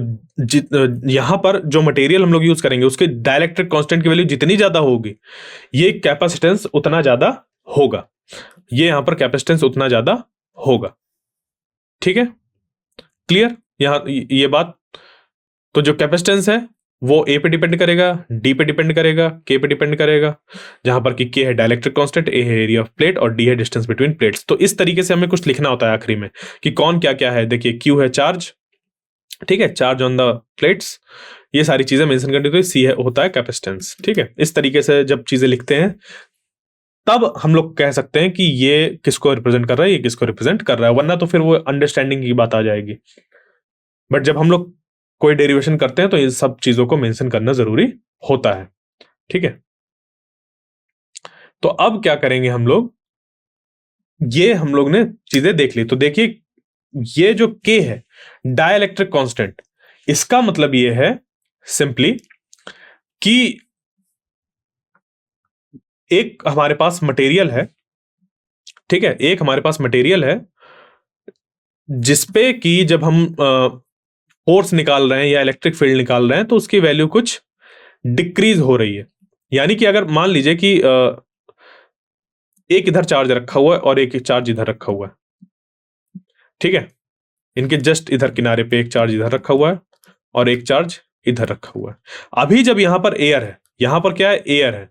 यहां पर जो मटेरियल हम लोग यूज करेंगे उसके डाइलेक्ट्रिक कांस्टेंट की वैल्यू जितनी ज्यादा होगी, ये कैपेसिटेंस उतना ज्यादा होगा, ये यहां पर कैपेसिटेंस उतना ज्यादा होगा। ठीक है, क्लियर यहां ये बात? तो जो कैपेसिटेंस है वो A पे डिपेंड करेगा, D पे डिपेंड करेगा, K पे डिपेंड करेगा, जहां पर कि K है डाइलेक्ट्रिक कांस्टेंट, A है एरिया ऑफ प्लेट, और D है डिस्टेंस बिटवीन प्लेट्स। तो इस तरीके से हमें कुछ लिखना होता है आखिरी में कि कौन क्या क्या है। देखिए, Q है चार्ज, ठीक है, चार्ज ऑन द प्लेट्स, ये सारी चीजें मेंशन करनी। तो C है होता है कैपेसिटेंस। ठीक है, इस तरीके से जब चीजें लिखते हैं तब हम लोग कह सकते हैं कि ये किसको रिप्रेजेंट कर रहा है, ये किसको रिप्रेजेंट कर रहा है, वरना तो फिर वो अंडरस्टैंडिंग की बात आ जाएगी। बट जब हम लोग कोई डेरिवेशन करते हैं तो ये सब चीजों को मेंशन करना जरूरी होता है। ठीक है, तो अब क्या करेंगे हम लोग, ये हम लोग ने चीजें देख ली। तो देखिए, ये जो K है डाइलेक्ट्रिक कांस्टेंट, इसका मतलब ये है सिंपली कि एक हमारे पास मटेरियल है, ठीक है, एक हमारे पास मटेरियल है जिसपे कि जब हम फोर्स निकाल रहे हैं या इलेक्ट्रिक फील्ड निकाल रहे हैं तो उसकी वैल्यू कुछ डिक्रीज हो रही है। यानी कि अगर मान लीजिए कि एक इधर चार्ज रखा हुआ है और एक चार्ज इधर रखा हुआ है, ठीक है, इनके जस्ट इधर किनारे पे एक चार्ज इधर रखा हुआ है और एक चार्ज इधर रखा हुआ है। अभी जब यहां पर एयर है, यहां पर क्या है, एयर है,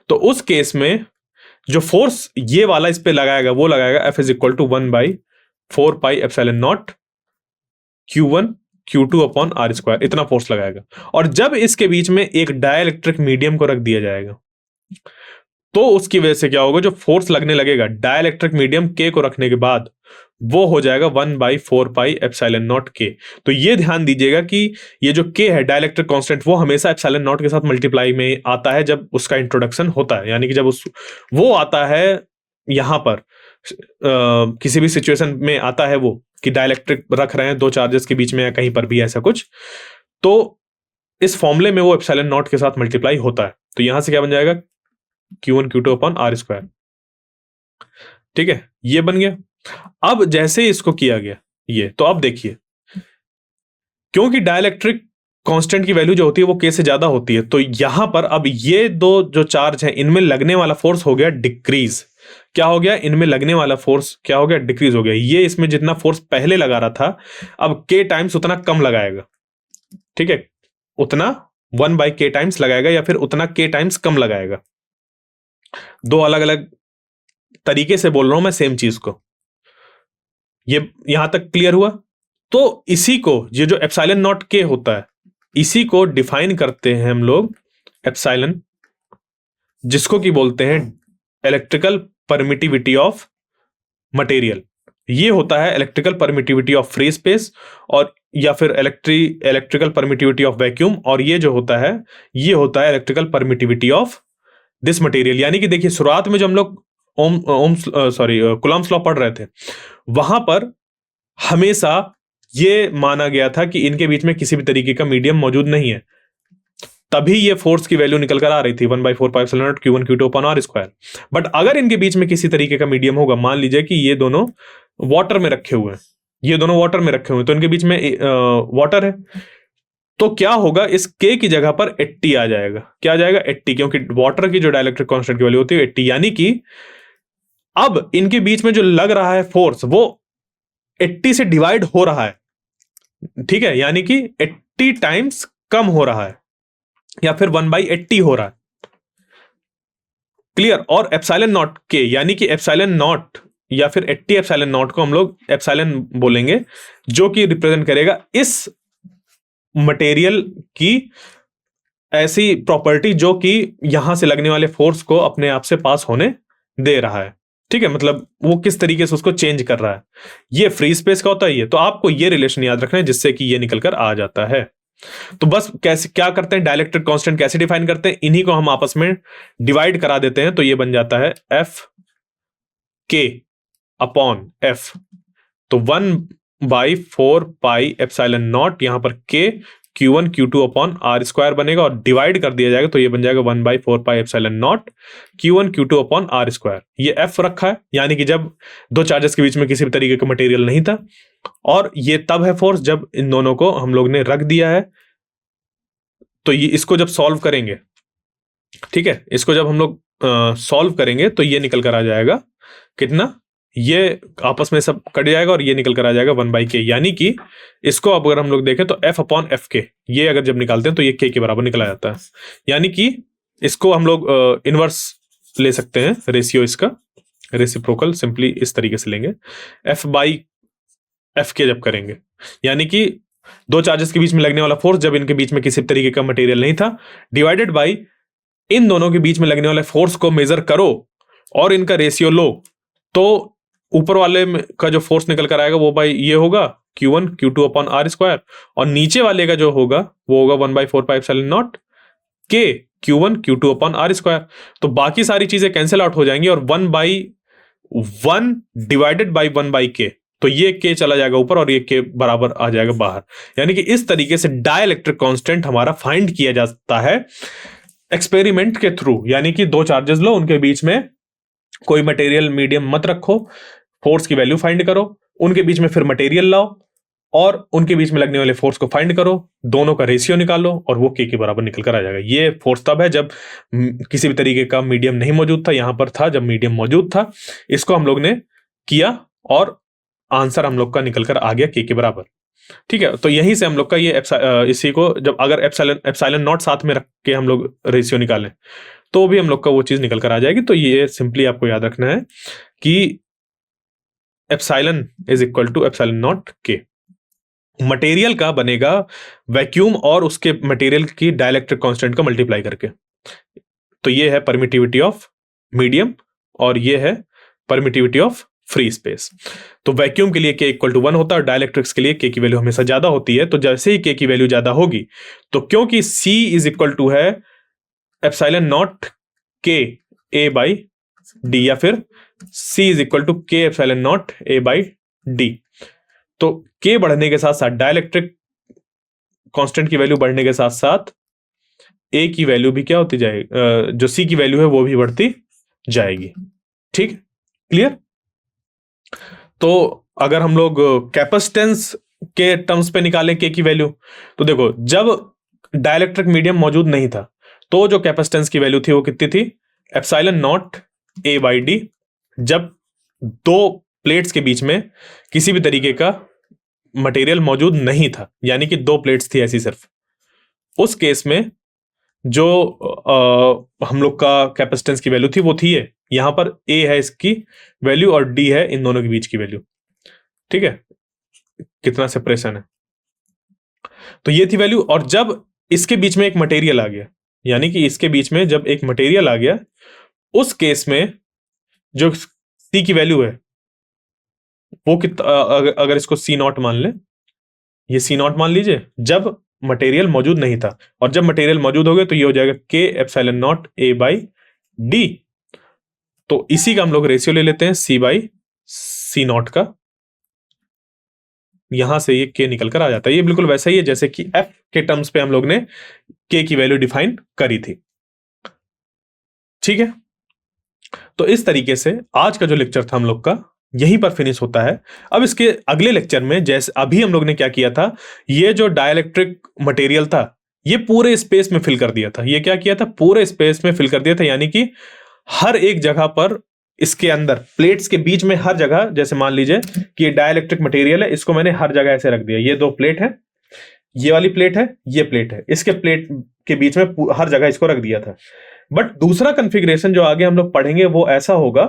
तो उस केस में जो फोर्स ये वाला इस पे लगाएगा वो लगाएगा F is equal to 1/4πε0 Q1 Q2 upon R², इतना फोर्स लगाएगा। और जब इसके बीच में एक डाइलेक्ट्रिक मीडियम को रख दिया जाएगा, तो उसकी वजह से क्या होगा, जो फोर्स लगने लगेगा डाइलेक्ट्रिक मीडियम के को रखने के बाद, वो हो जाएगा 1/4πε0 के। तो ये ध्यान दीजिएगा कि ये जो के है डाइलेक्ट्रिक कांस्टेंट, वो हमेशा एप्सिलॉन नॉट के साथ मल्टीप्लाई में आता है जब उसका इंट्रोडक्शन होता है, यानी कि जब वो आता है यहां पर किसी भी सिचुएशन में आता है वो, कि डाइलेक्ट्रिक रख रहे हैं दो चार्जेस के बीच में या कहीं पर भी ऐसा कुछ, तो इस फॉर्मूले में वो एप्सिलॉन नॉट के साथ मल्टीप्लाई होता है। तो यहां से क्या बन जाएगा, Q1 Q2/r²। ठीक है, ये बन गया। अब जैसे इसको किया गया ये, तो अब देखिए, क्योंकि डाइलेक्ट्रिक कांस्टेंट की वैल्यू जो होती है वो के से ज्यादा होती है, तो यहां पर अब ये दो जो चार्ज हैं इनमें लगने वाला फोर्स हो गया डिक्रीज। क्या हो गया, इनमें लगने वाला फोर्स क्या हो गया, डिक्रीज हो गया। ये इसमें जितना फोर्स पहले लगा रहा था, अब के टाइम्स उतना कम लगाएगा। ठीक है, उतना 1/k टाइम्स लगाएगा, या फिर उतना के टाइम्स कम लगाएगा। दो अलग अलग तरीके से बोल रहा हूं मैं सेम चीज को। ये यहां तक क्लियर हुआ? तो इसी को, ये जो एप्सिलॉन नॉट के होता है, इसी को डिफाइन करते हैं हम लोग एप्सिलॉन, जिसको की बोलते हैं इलेक्ट्रिकल परमिटिविटी ऑफ मटेरियल। ये होता है electrical permittivity of free space, और या फिर इलेक्ट्रिकल परमिटिविटी ऑफ वैक्यूम, और ये जो होता है ये होता है electrical permittivity of this material. यानी कि देखिए, शुरुआत में जो हम लोग कूलॉम्स लॉ पढ़ रहे थे, वहां पर हमेशा ये माना गया था कि इनके बीच में किसी भी तरीके का मीडियम मौजूद नहीं है, तभी ये फोर्स की वैल्यू निकल कर आ रही थी 1/4πε0 Q1 Q2/r²। बट अगर इनके बीच में किसी तरीके का मीडियम होगा, मान लीजिए कि ये दोनों वाटर में रखे हुए हैं, ये दोनों वाटर में रखे हुए हैं, तो इनके बीच में वाटर है, तो क्या होगा, इस के की जगह पर 80 आ जाएगा। क्या आ जाएगा, 80, क्योंकि वाटर की जो डाइलेक्ट्रिक कांस्टेंट की वैल्यू होती है 80। यानी कि अब इनके बीच में जो लग रहा है फोर्स, वो 80 से डिवाइड हो रहा है। ठीक है, यानी कि 80 टाइम्स कम हो रहा है, या फिर 1/80 हो रहा है। क्लियर? और एप्सिलॉन नॉट के, यानी कि एप्सिलॉन नॉट या फिर 80 एप्सिलॉन नॉट को हम लोग एप्सिलॉन बोलेंगे, जो कि रिप्रेजेंट करेगा इस मटेरियल की ऐसी प्रॉपर्टी जो कि यहां से लगने वाले फोर्स को अपने आप से पास होने दे रहा है। ठीक है, मतलब वो किस तरीके से उसको चेंज कर रहा है। ये फ्री स्पेस का होता है ये, तो आपको ये रिलेशन याद रखना है, जिससे कि ये निकल कर आ जाता है। तो बस कैसे क्या करते हैं, डाइलेक्ट्रिक कांस्टेंट कैसे डिफाइन करते हैं, इन्हीं को हम आपस में डिवाइड करा देते हैं, तो ये बन जाता है एफ के अपॉन एफ। तो 1/4πε0, यहां पर के Q1 Q2/r² बनेगा, और डिवाइड कर दिया जाएगा तो ये बन जाएगा 1/4πε0 Q1 Q2/r²। ये एफ रखा है, यानी कि जब दो चार्जेस के बीच में किसी भी तरीके का मटेरियल नहीं था, और ये तब है फोर्स जब इन दोनों को हम लोग ने रख दिया है। तो ये इसको जब सॉल्व करेंगे, ठीक है, इसको जब हम लोग सॉल्व करेंगे तो ये निकल कर आ जाएगा कितना, ये आपस में सब कट जाएगा और ये निकल कर आ जाएगा 1/k। यानी कि इसको अब अगर हम लोग देखें तो F/Fk, ये अगर जब निकालते हैं तो ये k के बराबर निकल आ जाता है। यानी कि इसको हम लोग इनवर्स ले सकते हैं, रेशियो इसका रेसिप्रोकल सिंपली इस तरीके से लेंगे, F/Fk जब करेंगे, यानी कि दो चार्जेस के बीच में लगने वाला फोर्स जब इनके बीच में किसी तरीके का मटेरियल नहीं था, डिवाइडेड बाई इन दोनों के बीच में लगने वाले फोर्स को मेजर करो और इनका रेशियो लो, तो ऊपर वाले का जो फोर्स निकल कर आएगा वो भाई ये होगा Q1 Q2/r², और नीचे वाले का जो होगा वो होगा 1/4πε0 K Q1 Q2/r²। तो बाकी सारी चीजें कैंसिल आउट हो जाएंगी, और 1/1 डिवाइडेड बाई 1/k, तो ये k चला जाएगा ऊपर और ये k बराबर आ जाएगा बाहर। यानी कि इस तरीके से डाइलेक्ट्रिक कांस्टेंट हमारा फाइंड किया जाता है एक्सपेरिमेंट के थ्रू। यानी कि दो चार्जेस लो, उनके बीच में कोई मटेरियल मीडियम मत रखो, फोर्स की वैल्यू फाइंड करो, उनके बीच में फिर मटेरियल लाओ और उनके बीच में लगने वाले फोर्स को फाइंड करो, दोनों का रेशियो निकालो और वो के बराबर निकल कर आ जाएगा। ये फोर्स तब है जब किसी भी तरीके का मीडियम नहीं मौजूद था, यहां पर था जब मीडियम मौजूद था। इसको हम लोग ने किया और आंसर हम लोग का निकल कर आ गया के बराबर। ठीक है, तो यहीं से हम लोग का ये इसी को जब अगर एप्सिलॉन नॉट साथ में रख के हम लोग रेशियो निकालें तो भी हम लोग का वो चीज निकल कर आ जाएगी। तो ये सिंपली आपको याद रखना है कि epsilon is equal to epsilon naught K. Material का बनेगा वैक्यूम और उसके मटेरियल की डाइलेक्ट्रिक कांस्टेंट का मल्टीप्लाई करके। तो ये है परमिटिविटी ऑफ मीडियम और ये है परमिटिविटी ऑफ फ्री स्पेस। तो वैक्यूम के लिए k इक्वल टू 1 होता है और डाइलेक्ट्रिक्स के लिए k की वैल्यू हमेशा ज्यादा होती है। तो जैसे ही k की वैल्यू ज्यादा होगी, तो क्योंकि c इज इक्वल टू है epsilon naught k a by D, या फिर c is equal to k epsilon naught a by D, तो k बढ़ने के साथ साथ डाइलेक्ट्रिक कांस्टेंट की वैल्यू बढ़ने के साथ साथ a की वैल्यू भी क्या होती जाएगी, जो c की वैल्यू है वो भी बढ़ती जाएगी। ठीक, क्लियर? तो अगर हम लोग कैपेसिटेंस के टर्म्स पे निकालें k की वैल्यू, तो देखो जब डाइलेक्ट्रिक मीडियम मौजूद नहीं था तो जो कैपेसिटेंस की वैल्यू थी वो कितनी थी, epsilon naught a by D. जब दो प्लेट्स के बीच में किसी भी तरीके का मटेरियल मौजूद नहीं था, यानी कि दो प्लेट्स थी ऐसी सिर्फ, उस केस में जो हम लोग का कैपेसिटेंस की वैल्यू थी वो थी ये, यहां पर a है इसकी वैल्यू और d है इन दोनों के बीच की वैल्यू। ठीक है, कितना सेपरेशन है, तो ये थी वैल्यू। और जब इसके बीच में एक मटेरियल आ गया, यानी कि इसके बीच में जब एक मटेरियल आ गया, उस केस में जो c की वैल्यू है वो कितना, अगर इसको c नॉट मान ले, ये c नॉट मान लीजिए, जब मटेरियल मौजूद नहीं था, और जब मटेरियल मौजूद हो गया तो ये हो जाएगा k epsilon naught a by D. तो इसी का हम लोग रेशियो ले लेते हैं c बाई c नॉट का, यहां से ये k निकल कर आ जाता है। ये बिल्कुल वैसा ही है जैसे कि f के टर्म्स पे हम लोग ने k की वैल्यू डिफाइन करी थी। ठीक है, तो इस तरीके से आज का जो लेक्चर था हम लोग का यहीं पर फिनिश होता है। अब इसके अगले लेक्चर में, जैसे अभी हम लोग ने क्या किया था, ये जो डाइलेक्ट्रिक मटेरियल था ये पूरे स्पेस में फिल कर दिया था। ये क्या किया था, पूरे स्पेस में फिल कर दिया था, यानी कि हर एक जगह पर इसके अंदर प्लेट्स के बीच में हर जगह, जैसे मान लीजिए कि ये डाइलेक्ट्रिक मटेरियल है, इसको मैंने हर जगह ऐसे रख दिया, ये दो प्लेट है, ये वाली प्लेट है, ये प्लेट है, इसके प्लेट के बीच में हर जगह इसको रख दिया था। बट दूसरा कॉन्फ़िगरेशन जो आगे हम लोग पढ़ेंगे वो ऐसा होगा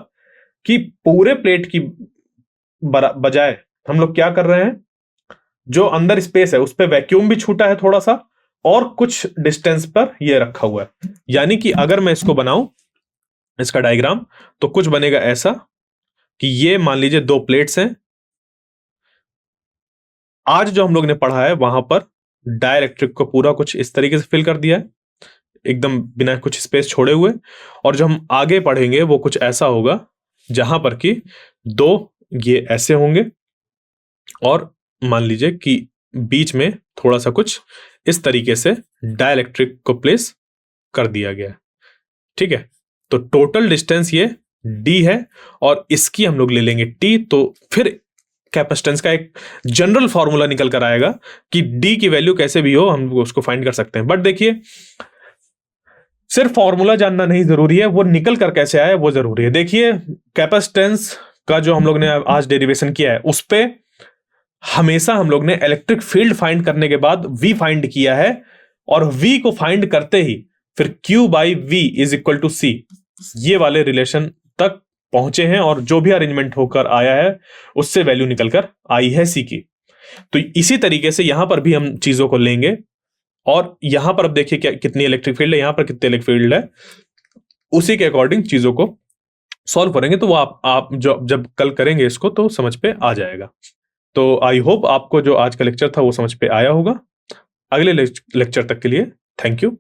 कि पूरे प्लेट की बजाय हम लोग क्या कर रहे हैं, जो अंदर स्पेस है उस पे वैक्यूम भी छूटा है थोड़ा सा, और कुछ डिस्टेंस पर ये रखा हुआ है। यानी कि अगर मैं इसको बनाऊं, इसका डायग्राम, तो कुछ बनेगा ऐसा कि ये मान लीजिए दो प्लेट्स हैं। आज जो हम लोग ने पढ़ा है वहां पर डाइलेक्ट्रिक को पूरा कुछ इस तरीके से फिल कर दिया है, एकदम बिना कुछ स्पेस छोड़े हुए। और जो हम आगे पढ़ेंगे वो कुछ ऐसा होगा जहां पर कि दो ये ऐसे होंगे, और मान लीजिए कि बीच में थोड़ा सा कुछ इस तरीके से डाइलेक्ट्रिक को प्लेस कर दिया गया है। ठीक है, तो टोटल डिस्टेंस ये d है और इसकी हम लोग ले लेंगे t। तो फिर कैपेसिटेंस का एक जनरल फॉर्मूला निकल कर आएगा कि d की वैल्यू कैसे भी हो हम उसको फाइंड कर सकते हैं। बट देखिए, सिर्फ फॉर्मूला जानना नहीं जरूरी है, वो निकल कर कैसे आया वो जरूरी है। देखिए, कैपेसिटेंस का जो हम लोग ने आज डेरिवेशन किया है उस पे हमेशा हम लोग ने इलेक्ट्रिक फील्ड फाइंड करने के बाद v फाइंड किया है, और v को फाइंड करते ही फिर q by V is equal to c, ये वाले रिलेशन तक पहुंचे हैं, और जो भी अरेंजमेंट होकर आया है उससे वैल्यू निकलकर आई है c की। तो इसी तरीके से यहां पर भी हम चीजों को लेंगे, और यहां पर अब देखिए क्या कितनी इलेक्ट्रिक फील्ड है, यहां पर कितनी इलेक्ट्रिक फील्ड है, उसी के अकॉर्डिंग चीजों को सॉल्व करेंगे। तो वो आप जब कल करेंगे इसको तो समझ पे आ जाएगा। तो आई होप आपको जो आज का लेक्चर था वो समझ पे आया होगा। अगले लेक्चर तक के लिए थैंक यू।